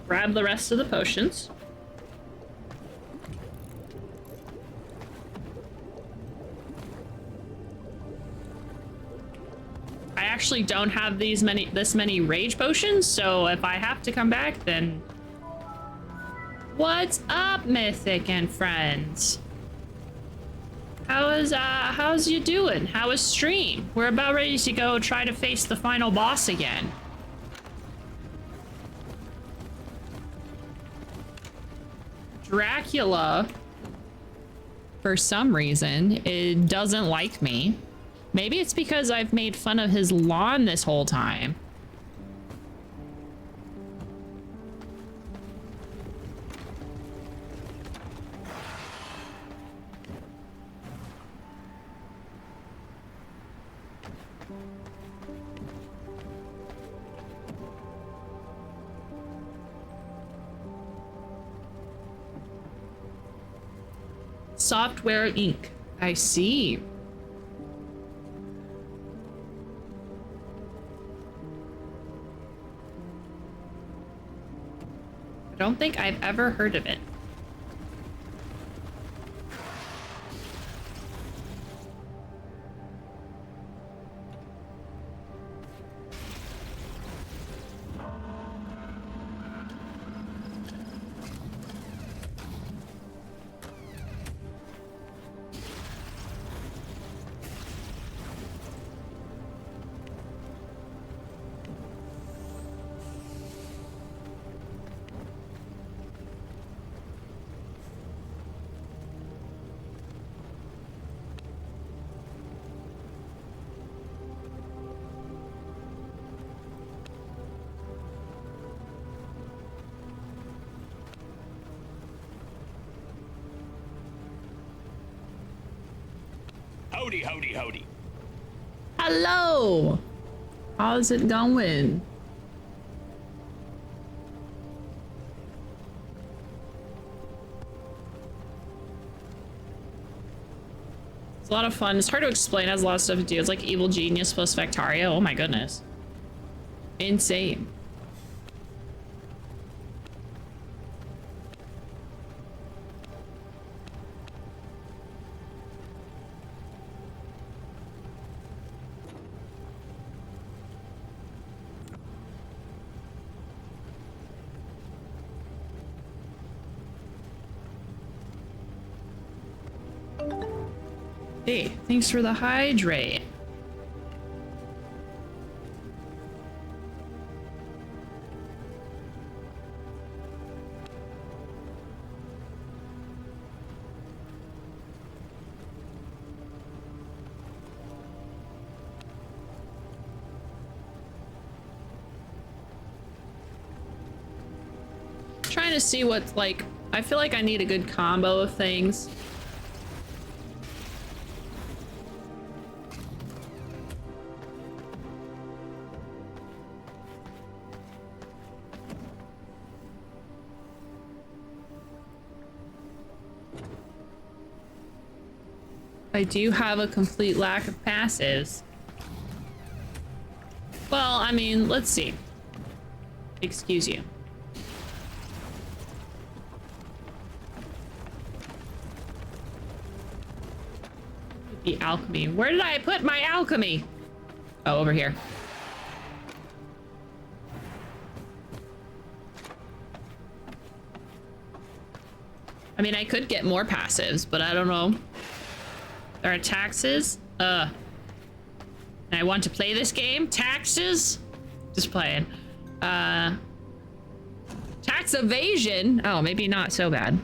Grab the rest of the potions. I actually don't have this many rage potions, so if I have to come back, then what's up, Mythic and friends? How's you doing? How is stream? We're about ready to go try to face the final boss again. Dracula, for some reason, it doesn't like me. Maybe it's because I've made fun of his lawn this whole time. Software ink. I see. I don't think I've ever heard of it. Howdy, howdy, howdy. Hello. How's it going? It's a lot of fun. It's hard to explain. It has a lot of stuff to do. It's like Evil Genius plus Factario. Oh my goodness. Insane. Hey, thanks for the hydrate. Trying to see what's like, I feel like I need a good combo of things. I do have a complete lack of passives. Well, I mean, let's see. Excuse you. The alchemy. Where did I put my alchemy? Oh, over here. I mean, I could get more passives, but I don't know. There are taxes. And I want to play this game. Taxes? Just playing. Tax evasion? Oh, maybe not so bad.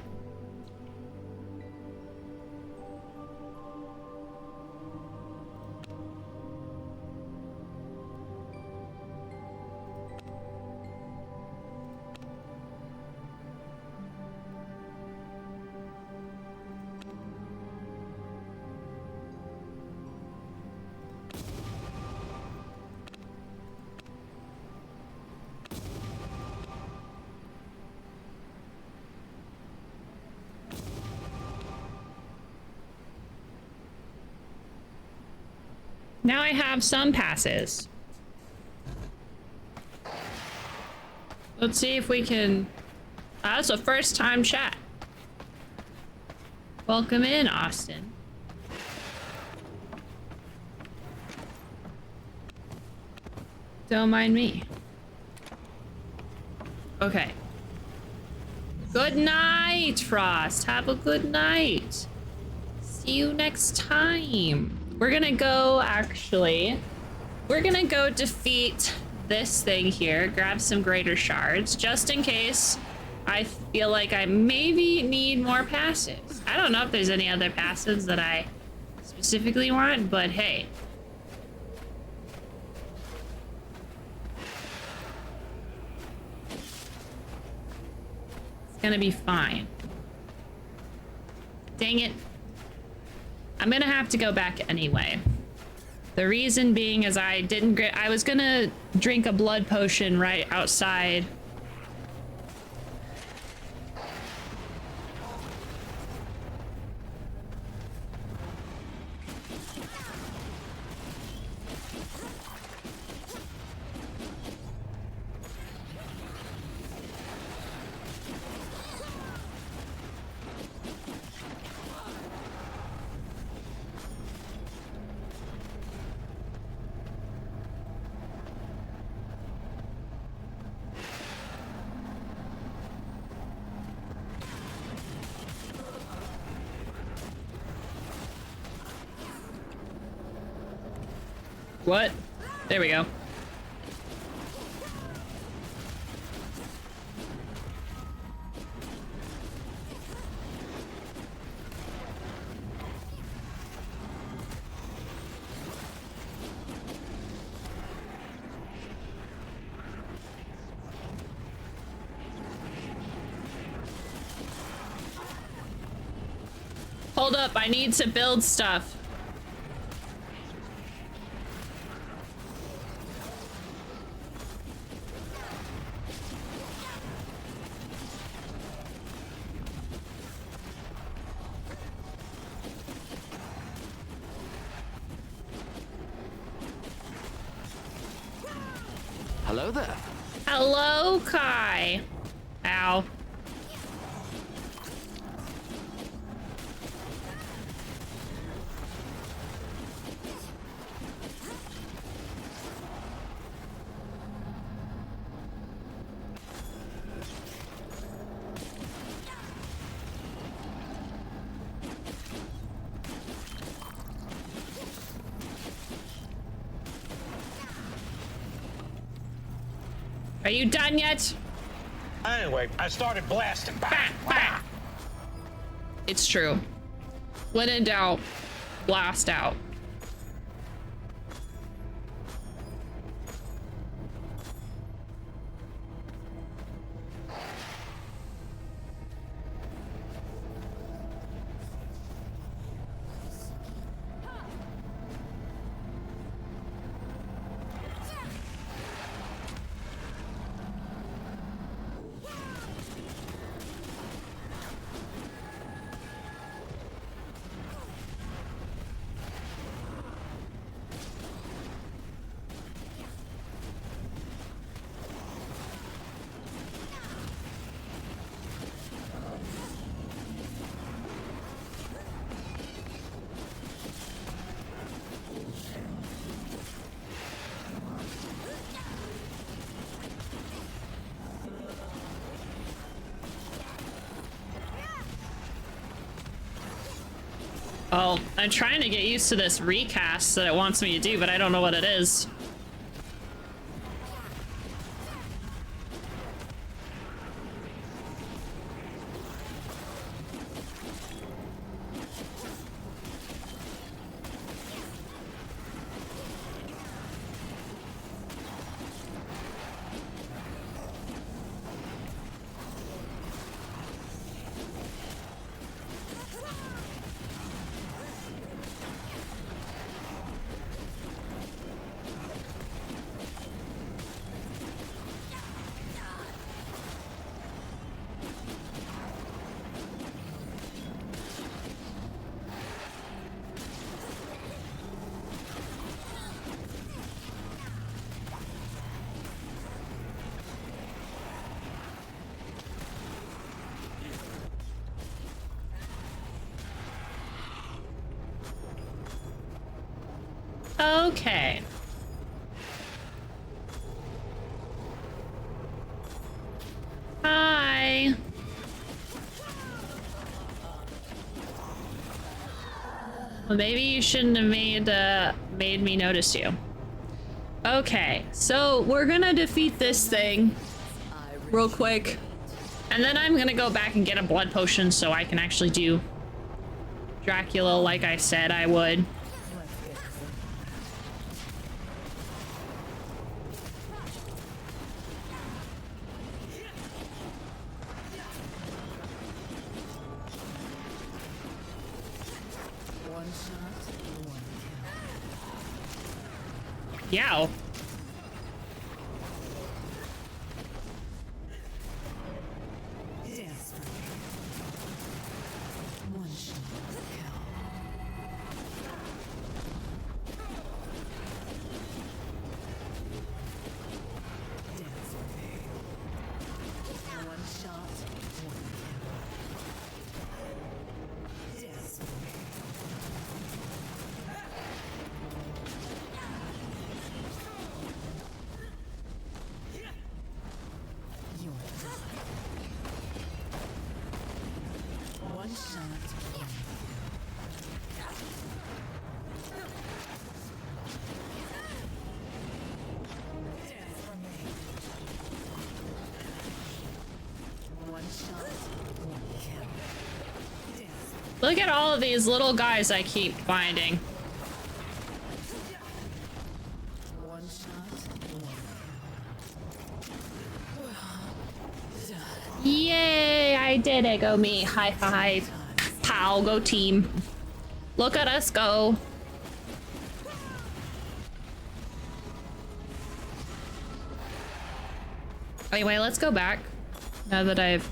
Now I have some passes. Let's see if we can... that's a first time chat. Welcome in, Austin. Don't mind me. Okay. Good night, Frost. Have a good night. See you next time. We're gonna go, actually, we're gonna go defeat this thing here, grab some greater shards, just in case I feel like I maybe need more passives. I don't know if there's any other passives that I specifically want, but hey. It's gonna be fine. Dang it. I'm gonna have to go back anyway. The reason being is I was gonna drink a blood potion right outside. What? There we go. Hold up, I need to build stuff. Hello there. Hello, Kai. Ow. Are you done yet? Anyway, I started blasting. Bah, bah. It's true. When in doubt, blast out. Oh, I'm trying to get used to this recast that it wants me to do, but I don't know what it is. Okay. Hi. Well, maybe you shouldn't have made me notice you. Okay, so we're gonna defeat this thing real quick, and then I'm gonna go back and get a blood potion so I can actually do Dracula like I said I would. Yow. Look at all of these little guys I keep finding. Yay, I did it. Go me. High five. Pow, go team. Look at us go. Anyway, let's go back. Now that I've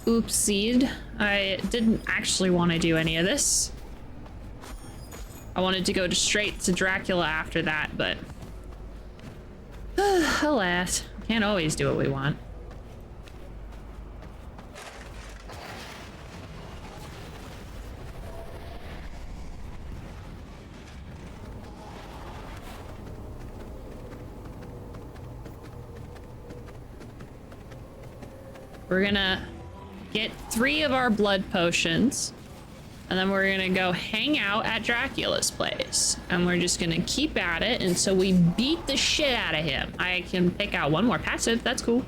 oopsied. I didn't actually want to do any of this. I wanted to go straight to Dracula after that, but Alas, can't always do what we want. We're gonna get 3 of our blood potions, and then we're gonna go hang out at Dracula's place. And we're just gonna keep at it until we beat the shit out of him. I can pick out 1 more passive, that's cool.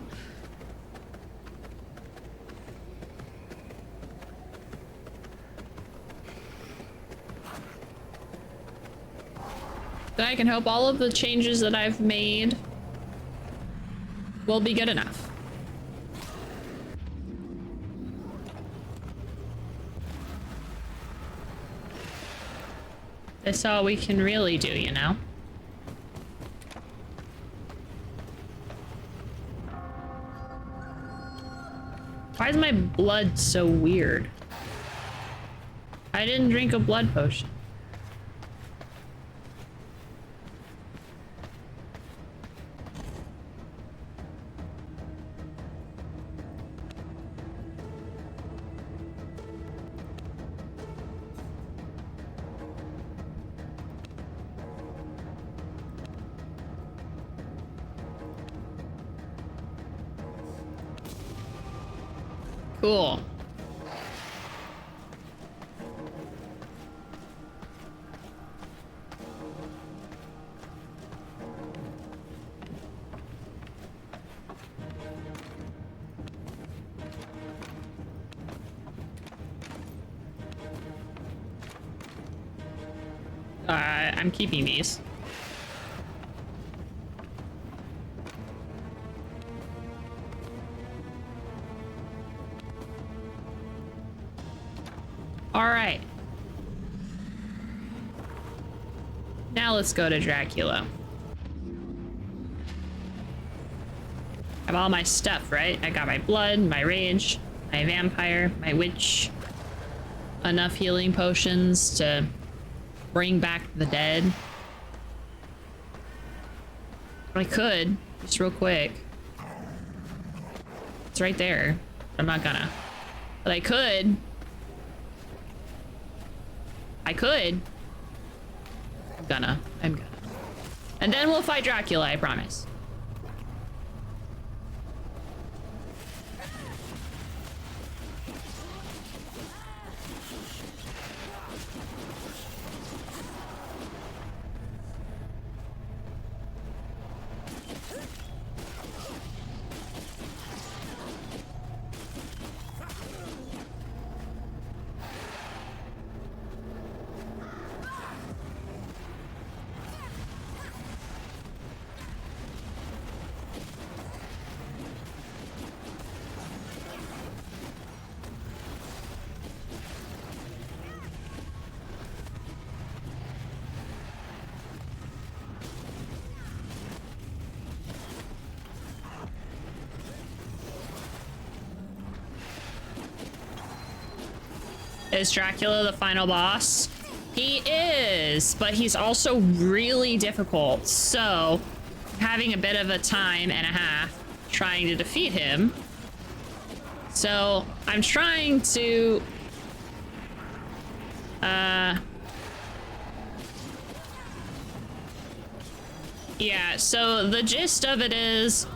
Then I can hope all of the changes that I've made will be good enough. That's all we can really do, you know? Why is my blood so weird? I didn't drink a blood potion. Cool. I'm keeping these. All right. Now let's go to Dracula. I have all my stuff, right? I got my blood, my rage, my vampire, my witch, enough healing potions to bring back the dead. I could, just real quick. It's right there. I'm not gonna. But I could. I'm gonna. And then we'll fight Dracula, I promise. Is Dracula the final boss? He is, but he's also really difficult. So, having a bit of a time and a half trying to defeat him. So, I'm trying to... Yeah, so the gist of it is,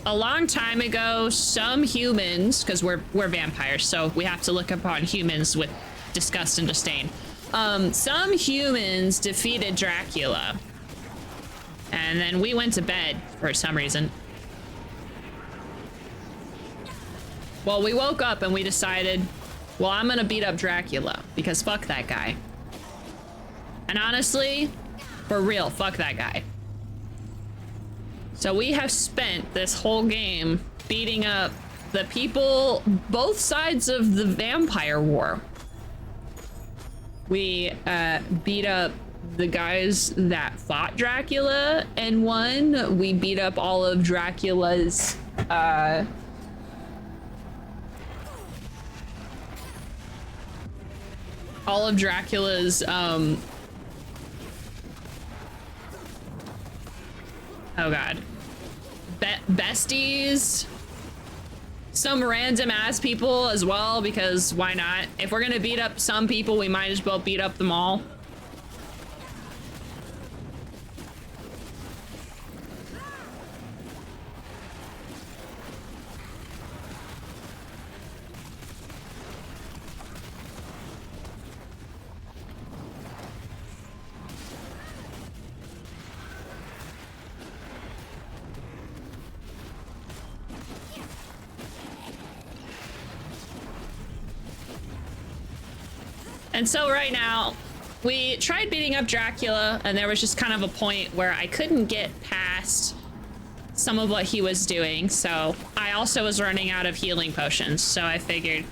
a long time ago, some humans, because we're vampires, so we have to look upon humans with disgust and disdain. Some humans defeated Dracula. And then we went to bed for some reason. Well, we woke up and we decided, well, I'm gonna beat up Dracula, because fuck that guy. And honestly, for real, fuck that guy. So we have spent this whole game beating up the people, both sides of the vampire war. We beat up the guys that fought Dracula and won. We beat up all of Dracula's oh god. besties, some random ass people as well, because why not? If we're gonna beat up some people, we might as well beat up them all. And so right now, we tried beating up Dracula, and there was just kind of a point where I couldn't get past some of what he was doing. So I also was running out of healing potions. So I figured,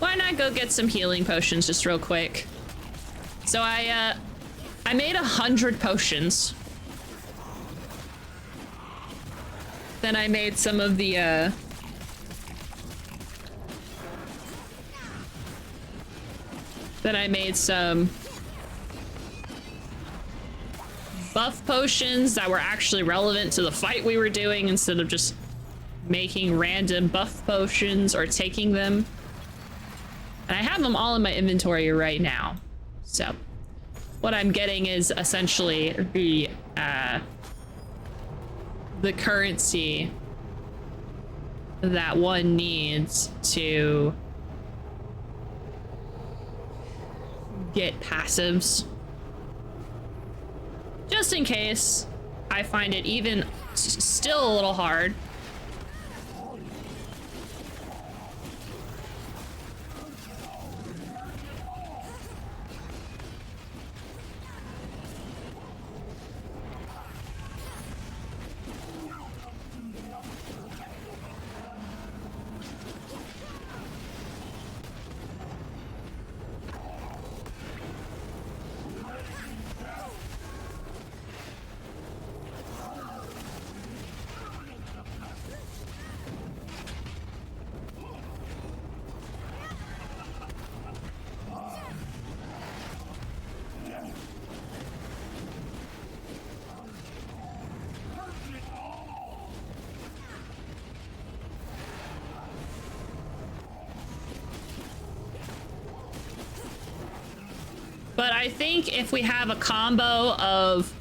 why not go get some healing potions just real quick? So I made 100 potions. Then I made some of the, Then I made some buff potions that were actually relevant to the fight we were doing instead of just making random buff potions or taking them. And I have them all in my inventory right now. So what I'm getting is essentially the currency that one needs to get passives, just in case I find it even still a little hard. But I think if we have a combo of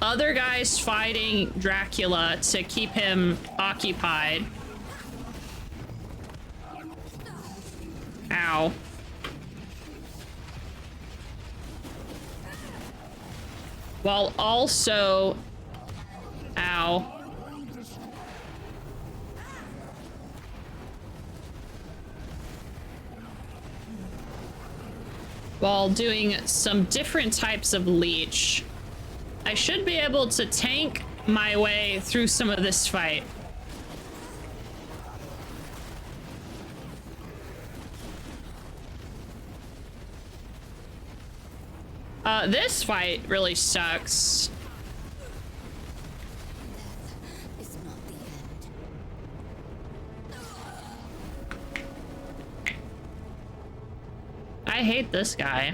other guys fighting Dracula to keep him occupied. Ow. While also... Ow. While doing some different types of leech, I should be able to tank my way through some of this fight. This fight really sucks. It's not the end. I hate this guy.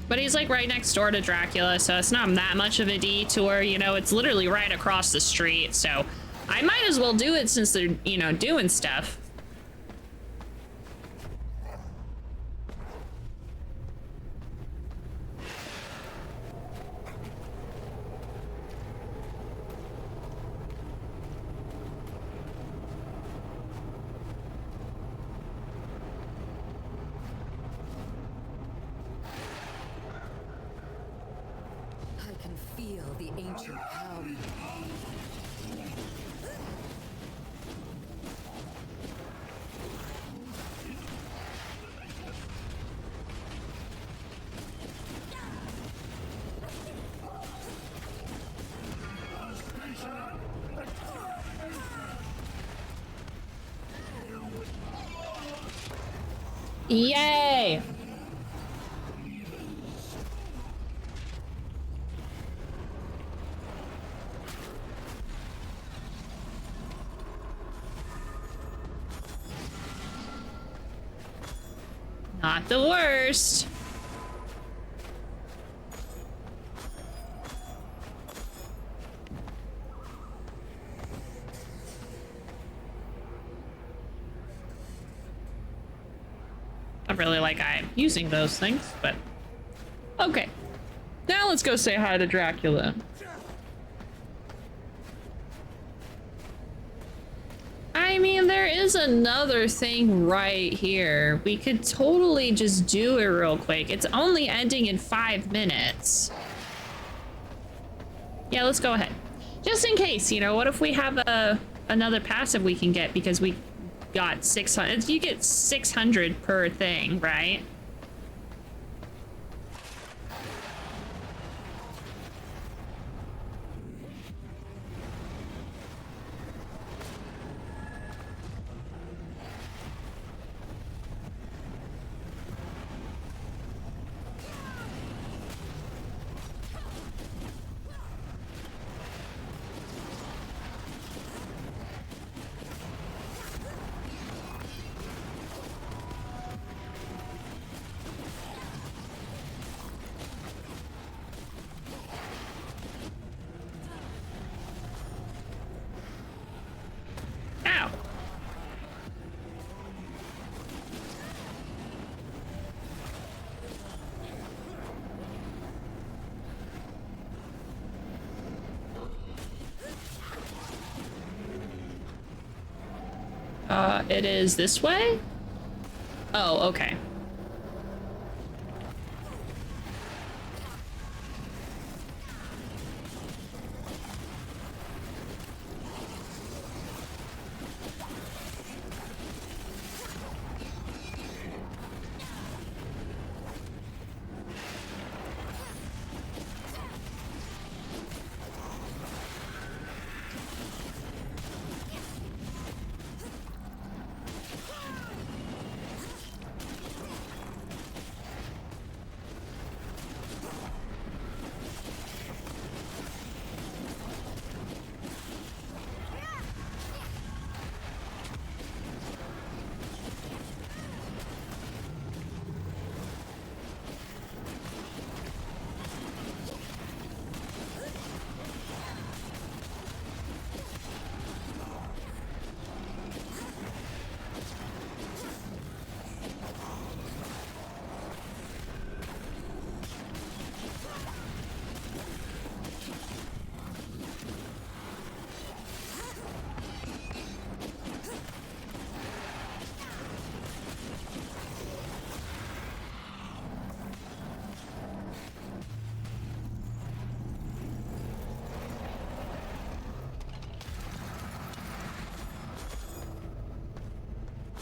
But he's like right next door to Dracula, so it's not that much of a detour, you know, it's literally right across the street, so I might as well do it since they're, you know, doing stuff. I can feel the ancient power. Yay! Not the worst. Not really like I'm using those things, but okay. Now let's go say hi to Dracula. I mean, there is another thing right here. We could totally just do it real quick. It's only ending in 5 minutes. Yeah, let's go ahead. Just in case, you know, what if we have another passive we can get because we got 600. You get 600 per thing, right? Ow. It is this way? Oh, okay.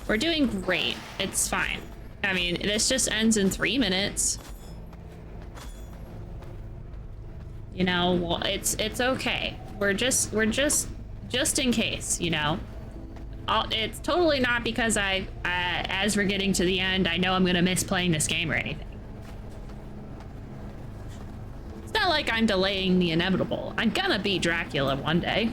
We're doing great. It's fine. I mean, this just ends in 3 minutes. You know, well, it's okay. We're just in case, you know. It's totally not because as we're getting to the end, I know I'm gonna miss playing this game or anything. It's not like I'm delaying the inevitable. I'm gonna beat Dracula one day.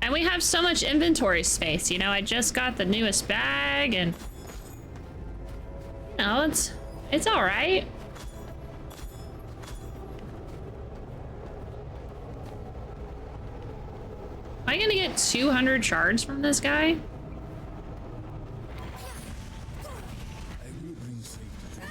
And we have so much inventory space, you know, I just got the newest bag and you know, it's all right. Am I gonna get 200 shards from this guy? I will bring safety to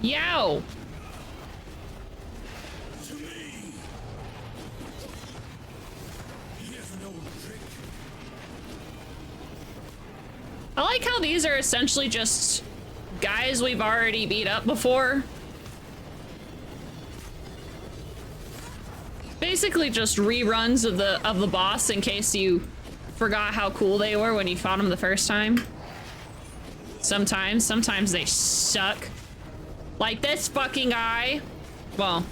Yow! To me. Here's an old trick. I like how these are essentially just guys we've already beat up before. Basically just reruns of the boss in case you forgot how cool they were when you fought them the first time. Sometimes they suck. Like this fucking guy. Well.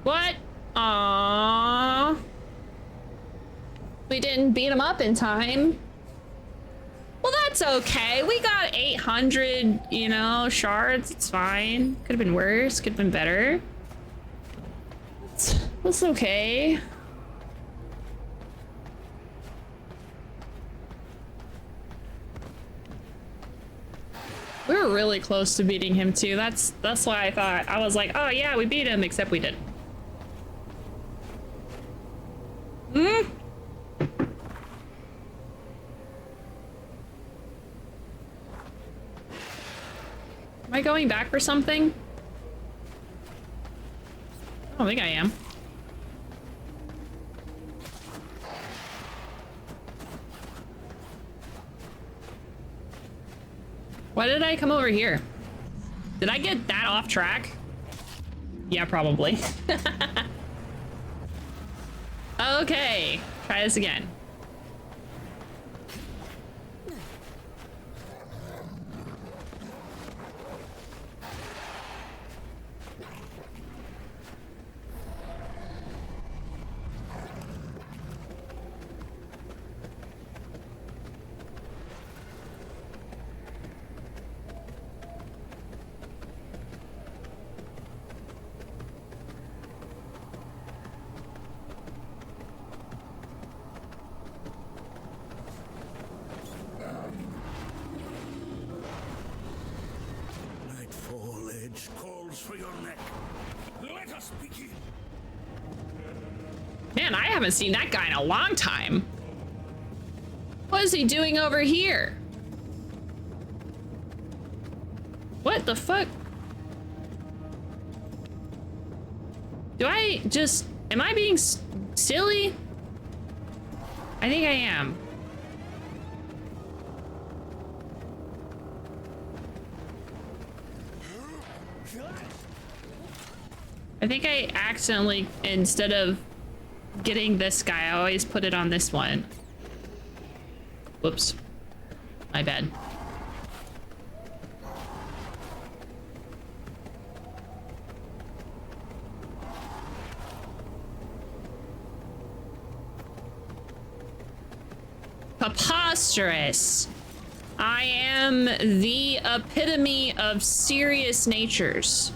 What? Aww. We didn't beat him up in time. Well, that's okay. We got 800, you know, shards. It's fine. Could have been worse. Could have been better. That's okay. We were really close to beating him too. That's why I thought, I was like, oh yeah, we beat him, except we didn't. Hmm? Am I going back for something? I don't think I am. Why did I come over here? Did I get that off track? Yeah, probably. Okay, try this again. Nightfall edge calls for your neck. Let us begin. Man, I haven't seen that guy in a long time. What is he doing over here? What the fuck? Do I just... Am I being silly? I think I am. I think I accidentally, instead of getting this guy, I always put it on this one. Whoops. My bad. Preposterous. I am the epitome of serious natures.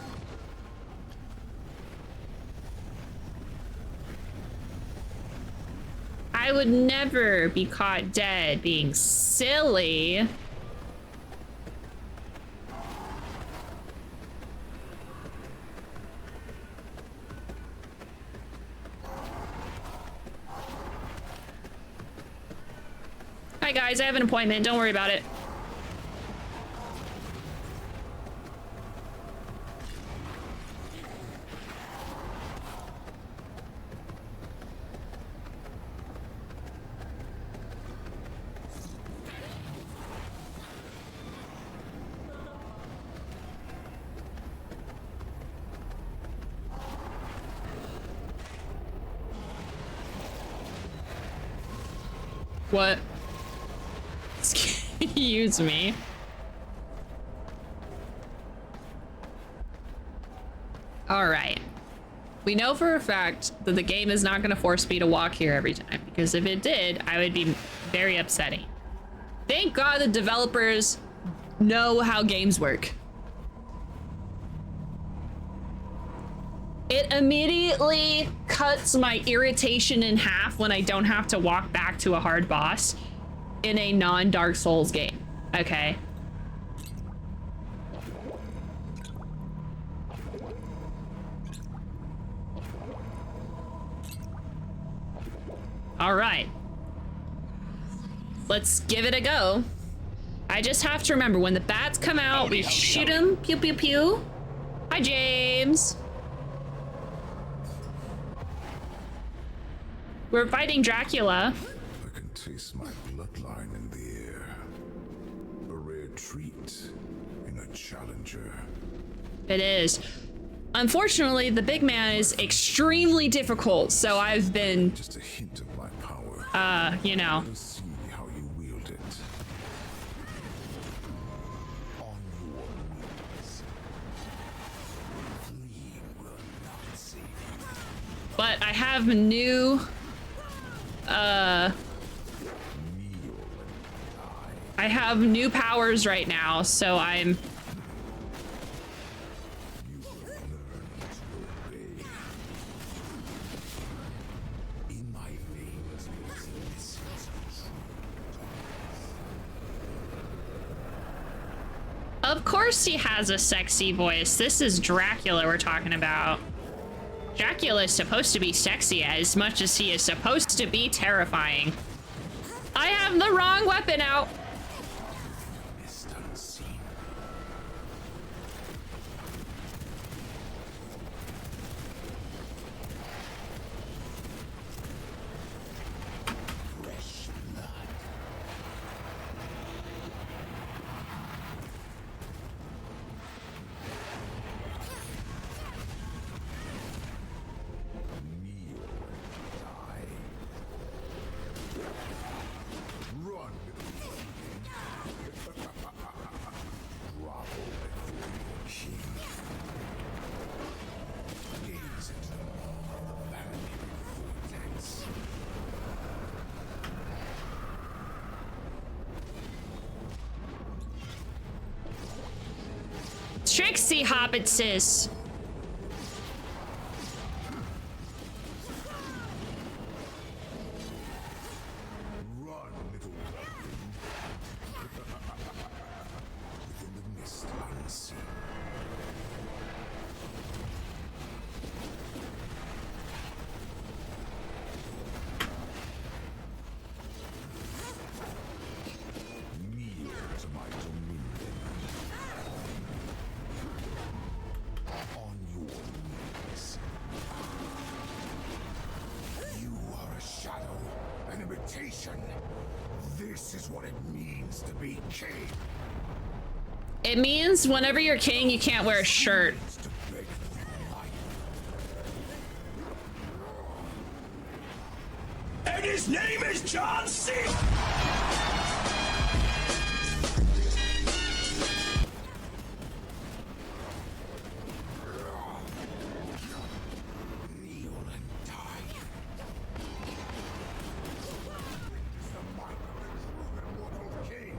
I would never be caught dead being silly. Hi guys, I have an appointment. Don't worry about it. What? Excuse me. All right. We know for a fact that the game is not going to force me to walk here every time, because if it did, I would be very upsetting. Thank God the developers know how games work. It immediately cuts my irritation in half when I don't have to walk back to a hard boss in a non-Dark Souls game, okay? All right. Let's give it a go. I just have to remember when the bats come out, we shoot them. Pew, pew, pew. Hi, James. We're fighting Dracula. I can taste my bloodline in the air. A rare treat in a challenger. It is. Unfortunately, the big man is extremely difficult, so I've been, Just a hint of my power. you know. Let's see how you wield it. On your knees. Fleeing will not save you. But I have new, I have new powers right now, so I'm... You will learn to obey. In my veins is the essence of true darkness. Of course he has a sexy voice. This is Dracula we're talking about. Dracula is supposed to be sexy as much as he is supposed to be terrifying. I have the wrong weapon out. Mist unseen. Fresh blood. Kneel and die. Run, little fucking. Grovel before your king. Gaze into the maw of the vampiric vortex. Trixie Hobbitses. Run, little weapon. Within the mist unseen. Kneel to my dominion. On your knees. You are a shadow, an imitation. This is what it means to be king. It means whenever you're king, you can't wear a shirt. It's to beg for your life. And his name is John C. Kneel and die. It's the might of the true and immortal king.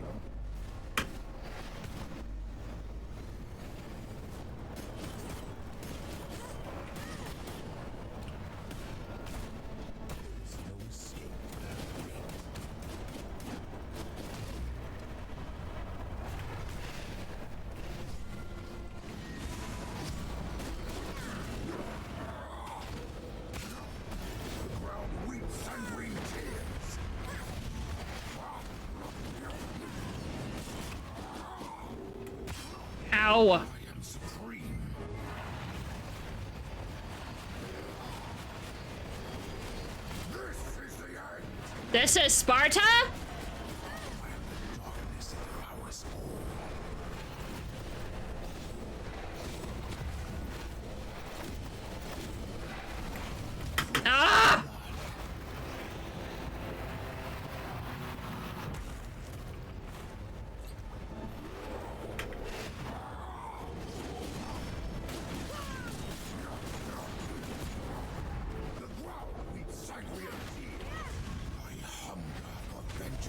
There's no escape from that fate. The ground weeps angry tears. Ow. I am supreme. This is the end. This is Sparta? I am the darkness that devours all. Ah! The ground weeps angry tears. I hunger for vengeance.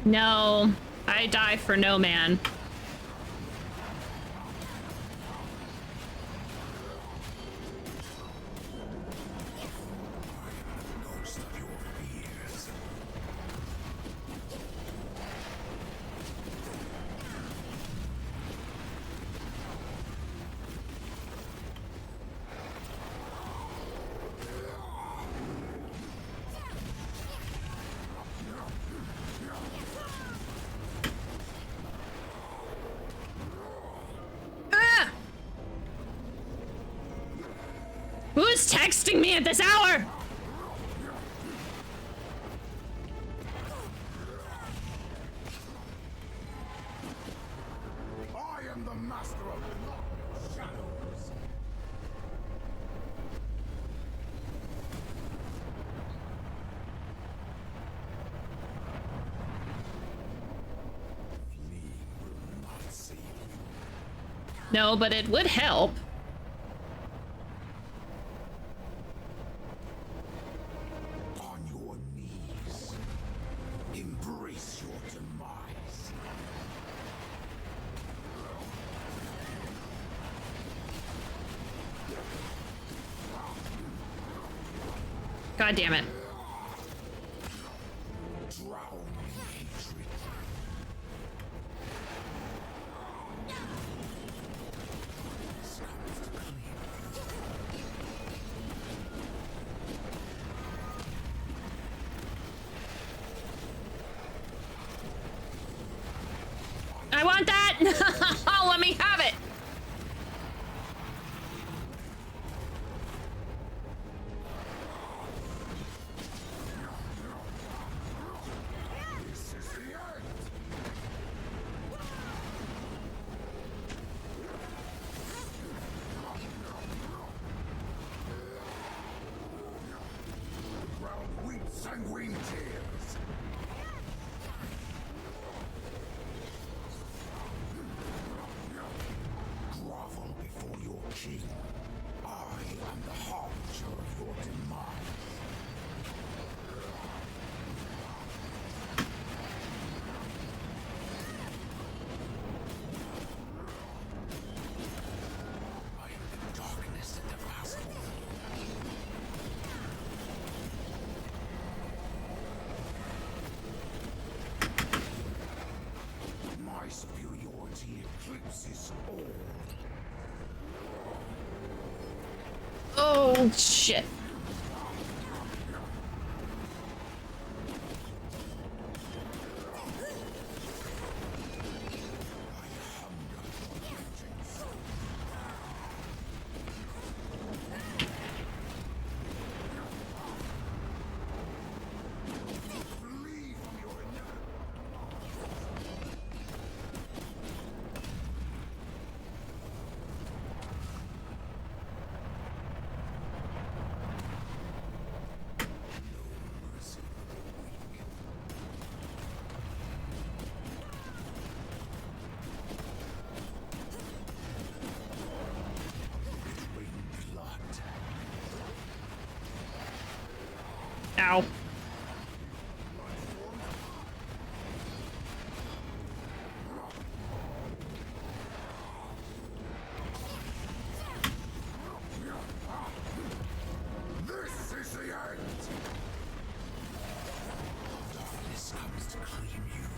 No, I die for no man. Ghost of your fears. Ah! Who's texting me at this hour? I am the master of the shadows. Fleeing will not save you. No, but it would help. On your knees. Embrace your demise. God damn it. Drown in hatred. This comes to claim I want that! Let me have it! this is the end. The ground weeps sanguine tears. Grovel before your king. I am the harbinger of your demise. I am the darkness that devours all. My superiority eclipses all. Oh, shit. Flee from your enemy. Mercy for the weak. It rained blood. Ow. This is the end! Darkness comes to claim you.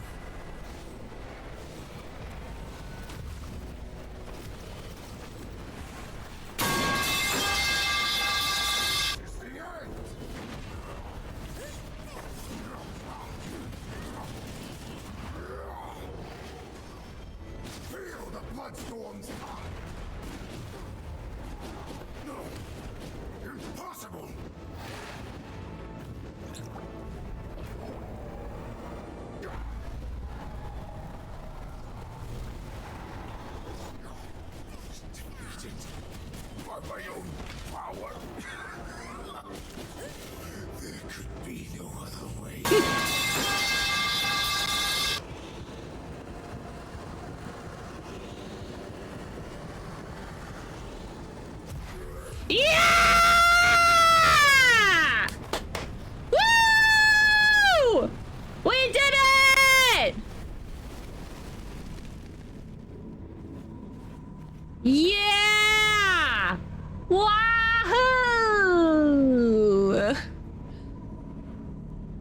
This is the end! Feel the bloodstorm's eye! No! Impossible! Defeated by my own power. There could be no other way.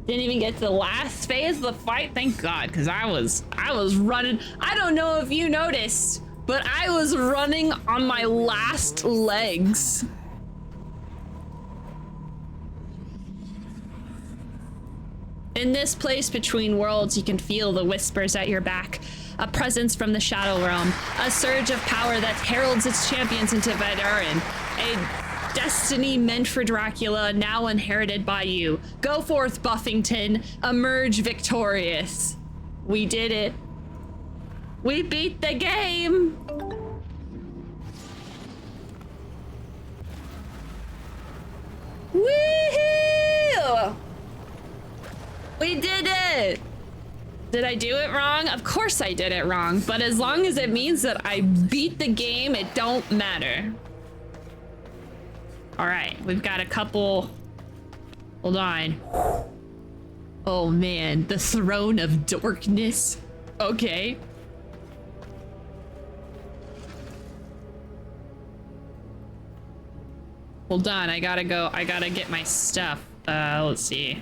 Didn't even get to the last phase of the fight. Thank God, because I was running. I don't know if you noticed, but I was running on my last legs. In this place between worlds, you can feel the whispers at your back. A presence from the Shadow Realm. A surge of power that heralds its champions into Vedarin. A destiny meant for Dracula, now inherited by you. Go forth, Buffington. Emerge victorious. We did it. We beat the game. Woohoo! We did it! Did I do it wrong? Of course I did it wrong, but as long as it means that I beat the game, it don't matter. All right, we've got a couple. Hold on. Oh man, the throne of darkness. Okay. Hold on, I gotta go. I gotta get my stuff. Let's see.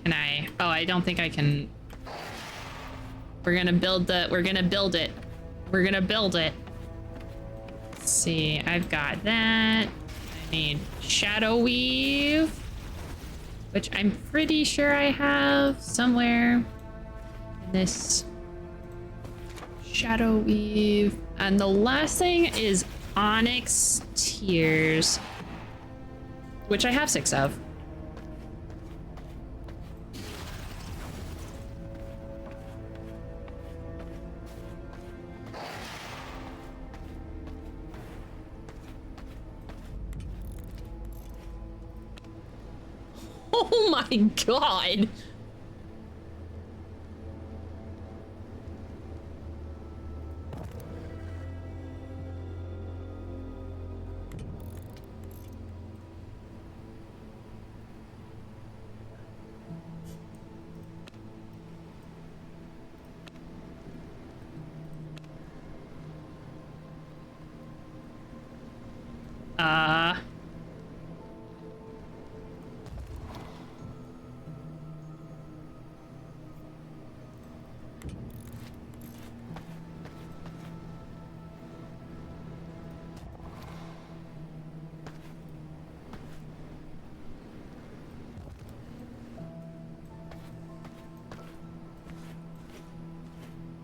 Can I? Oh, I don't think I can. We're gonna build it. We're gonna build it. Let's see, I've got that. I need Shadow Weave, which I'm pretty sure I have somewhere in this Shadow Weave. And the last thing is Onyx Tears, which I have 6 of. Oh my god!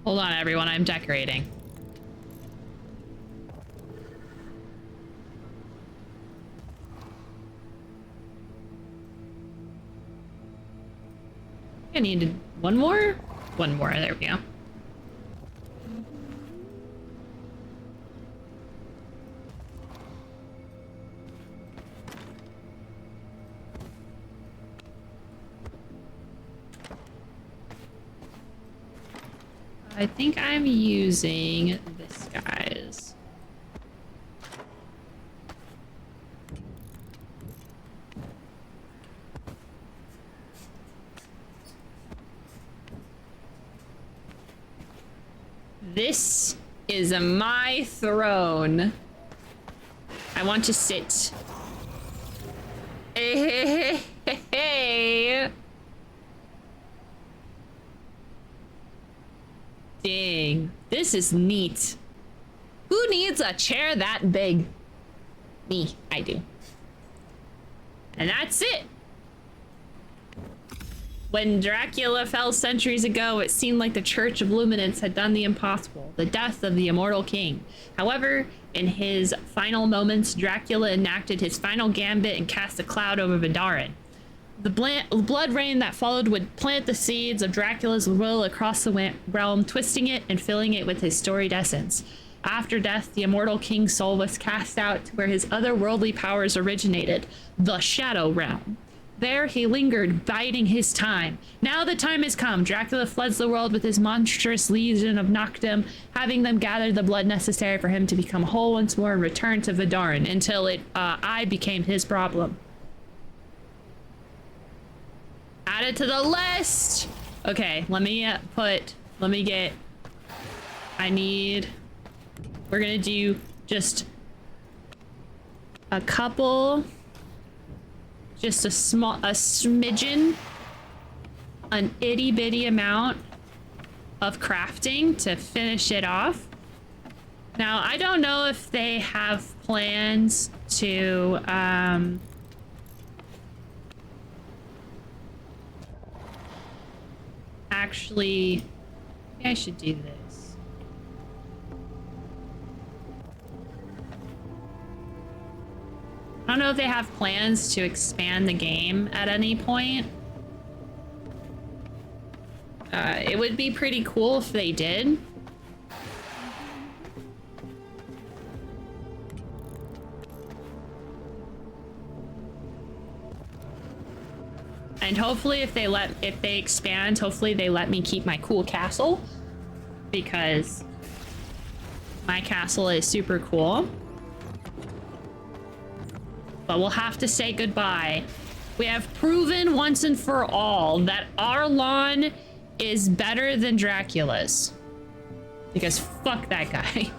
Hold on, everyone, I'm decorating. I needed one more? One more, there we go. I think I'm using this guy's. This is my throne. I want to sit. Hey. Dang, this is neat. Who needs a chair that big? Me, I do. And that's it. When Dracula fell centuries ago, it seemed like the Church of Luminance had done the impossible, the death of the immortal king. However, in his final moments, Dracula enacted his final gambit and cast a cloud over Vedarin. The blood rain that followed would plant the seeds of Dracula's will across the realm, twisting it and filling it with his storied essence. After death, the immortal king's soul was cast out to where his otherworldly powers originated, the Shadow Realm. There he lingered, biding his time. Now the time has come. Dracula floods the world with his monstrous legion of Noctem, having them gather the blood necessary for him to become whole once more and return to Vedarin until I became his problem. Add it to the list. Okay, we're gonna do just a couple, just a smidgen, an itty bitty amount of crafting to finish it off. Now, I don't know if they have plans to, actually, maybe I should do this. I don't know if they have plans to expand the game at any point. It would be pretty cool if they did. And hopefully if they expand, hopefully they let me keep my cool castle, because my castle is super cool. But we'll have to say goodbye. We have proven once and for all that our lawn is better than Dracula's. Because fuck that guy.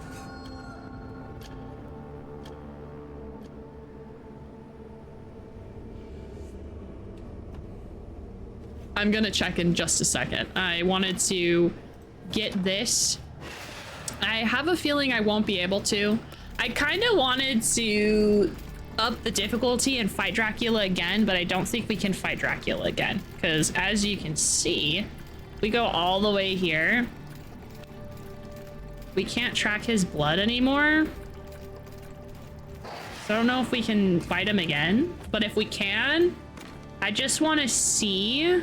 I'm gonna check in just a second. I wanted to get this. I have a feeling I won't be able to. I kind of wanted to up the difficulty and fight Dracula again, but I don't think we can fight Dracula again. Because as you can see, we go all the way here. We can't track his blood anymore. So I don't know if we can fight him again. But if we can, I just want to see...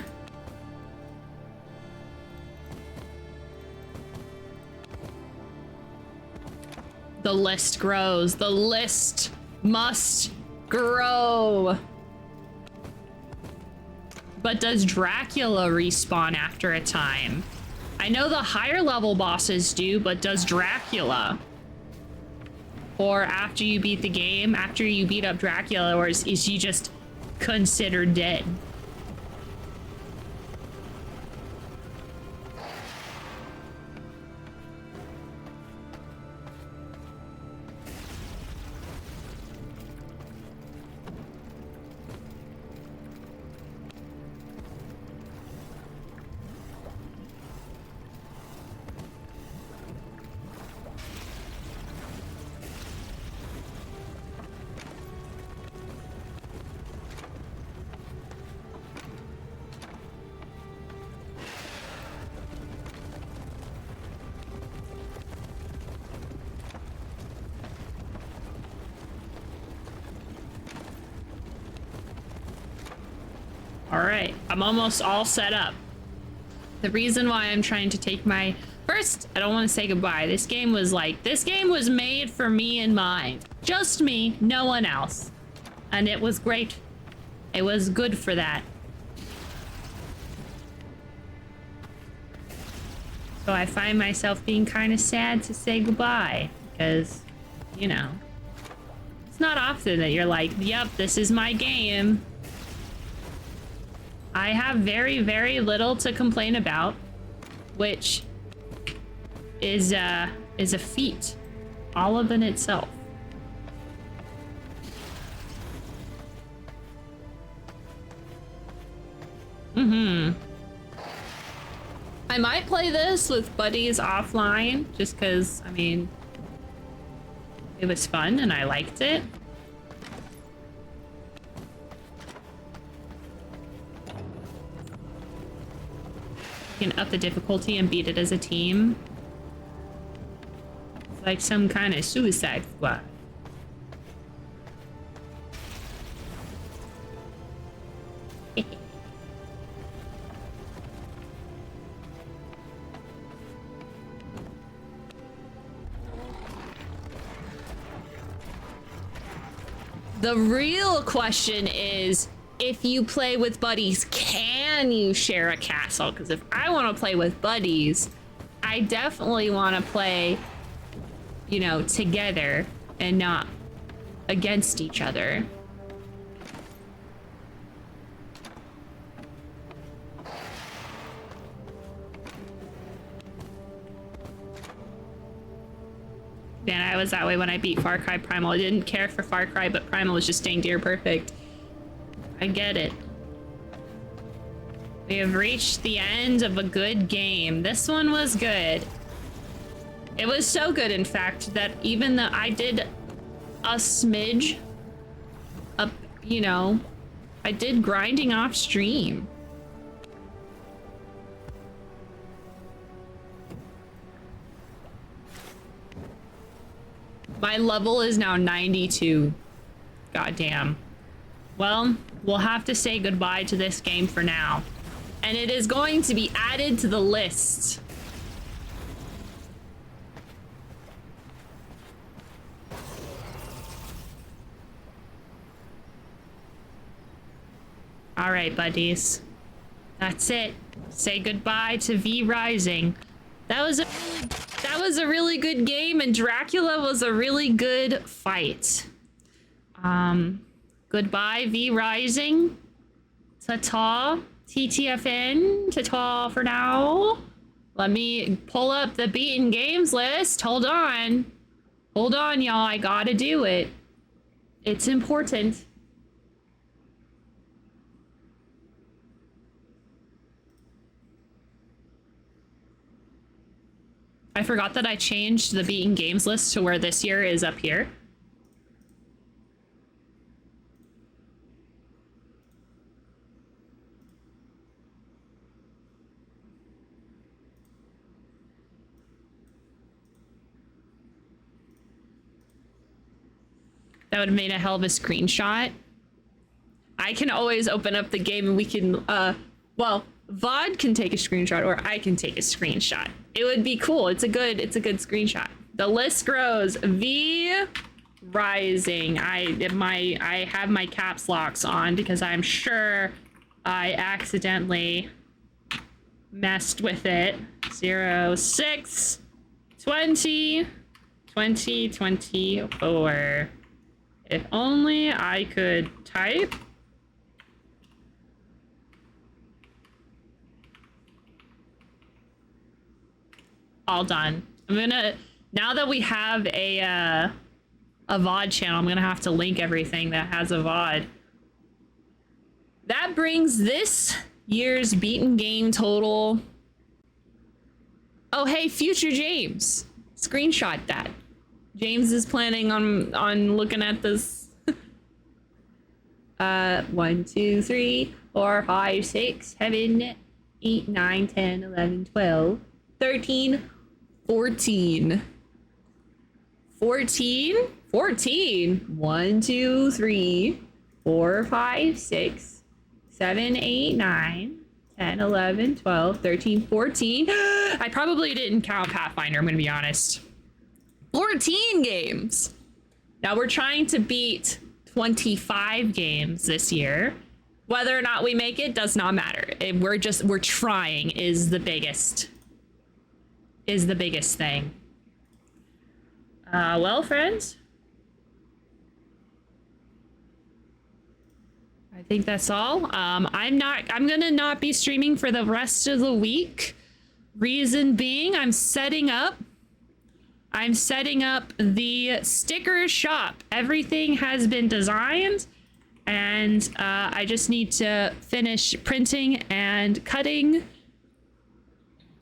The list grows. The list must grow. But does Dracula respawn after a time? I know the higher level bosses do, but does Dracula? Or after you beat the game, after you beat up Dracula, or is he just considered dead? All right, I'm almost all set up. The reason why I'm trying to take my... First, I don't want to say goodbye. This game was made for me in mind. Just me, no one else. And it was great. It was good for that. So I find myself being kind of sad to say goodbye. Because, you know, it's not often that you're like, yep, this is my game. I have very, very little to complain about, which is a feat all of in itself. I might play this with buddies offline, just because, I mean, it was fun and I liked it. You can up the difficulty and beat it as a team. It's like some kind of Suicide Squad. The real question is, if you play with buddies, can you share a castle? Because if I want to play with buddies, I definitely want to play, you know, together and not against each other. Man, I I was that way when I beat Far Cry Primal. I didn't care for Far Cry, but Primal was just dang dear perfect. I get it. We have reached the end of a good game. This one was good. It was so good, in fact, that even though I did a smidge up, you know, I did grinding off stream. My level is now 92. Goddamn. Well, we'll have to say goodbye to this game for now. And it is going to be added to the list. All right, buddies. That's it. Say goodbye to V Rising. That was a really good game, and Dracula was a really good fight. Goodbye, V Rising. Ta-ta. TTFN. Ta-ta for now. Let me pull up the beaten games list. Hold on. Hold on, y'all. I gotta do it. It's important. I forgot that I changed the beaten games list to where this year is up here. That would have made a hell of a screenshot. I can always open up the game and we can, well, VoD can take a screenshot or I can take a screenshot. It would be cool. It's a good screenshot. The list grows. V Rising. I have my caps locks on because I'm sure I accidentally messed with it. 06 20 2024. If only I could type. All done. I'm gonna, now that we have a VoD channel, I'm gonna have to link everything that has a VoD. That brings this year's beaten game total. Oh, hey, future James. Screenshot that. James is planning on looking at this. 1, 2, 3, 4, 5, 6, 7, 8, 9, 10, 11, 12, 13, 14. 14? 14. 1, 2, 3, 4, 5, 6, 7, 8, 9, 10, 11, 12, 13, 14. I probably didn't count Pathfinder, I'm gonna be honest. 14 games. Now we're trying to beat 25 games this year. Whether or not we make it does not matter. We're trying is the biggest thing. Well, friends, I think that's all. I'm gonna not be streaming for the rest of the week. Reason being, I'm setting up the sticker shop. Everything has been designed, and I just need to finish printing and cutting,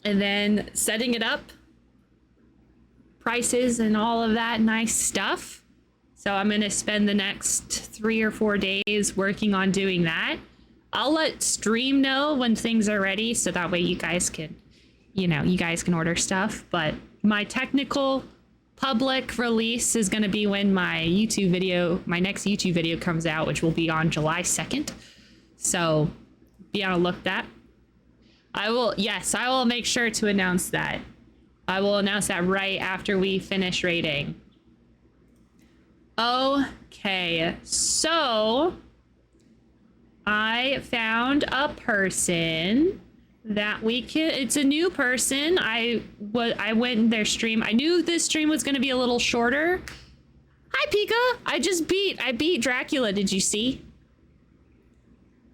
and then setting it up, prices and all of that nice stuff. So I'm gonna spend the next 3 or 4 days working on doing that. I'll let stream know when things are ready, so that way you guys can, you guys can order stuff. But my technical public release is going to be when my next YouTube video comes out, which will be on July 2nd. So be on a look that. I will make sure to announce that. I will announce that right after we finish rating. Okay, so I found a person that we can, it's a new person. I went in their stream. I knew this stream was going to be a little shorter. Hi, Pika. I beat Dracula. Did you see?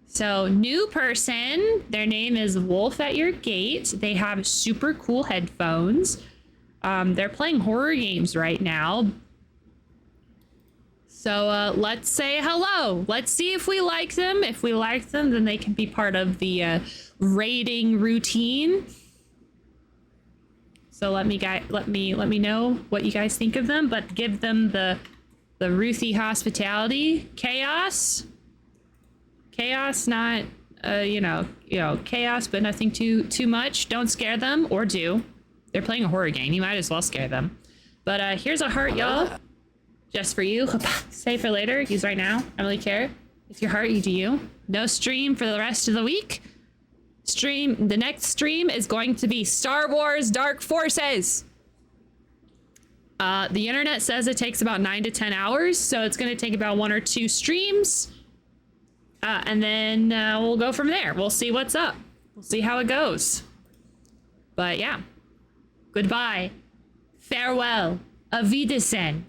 So new person, their name is Wolf at Your Gate. They have super cool headphones. They're playing horror games right now. So let's say hello. Let's see if we like them. If we like them, then they can be part of the raiding routine. So let me know what you guys think of them, but give them the Ruthie hospitality. Chaos, not chaos, but nothing too much. Don't scare them, or do. They're playing a horror game. You might as well scare them. But here's a heart, y'all. Just for you. Save for later. Use right now. I don't really care. It's your heart, you do you. No stream for the rest of the week. The next stream is going to be Star Wars Dark Forces. The internet says it takes about 9 to 10 hours, so it's going to take about 1 or 2 streams. And then we'll go from there. We'll see what's up. We'll see how it goes. But yeah. Goodbye. Farewell. Auf Wiedersehen.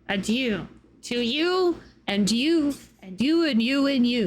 Adieu. To you, and you, and you, and you, and you.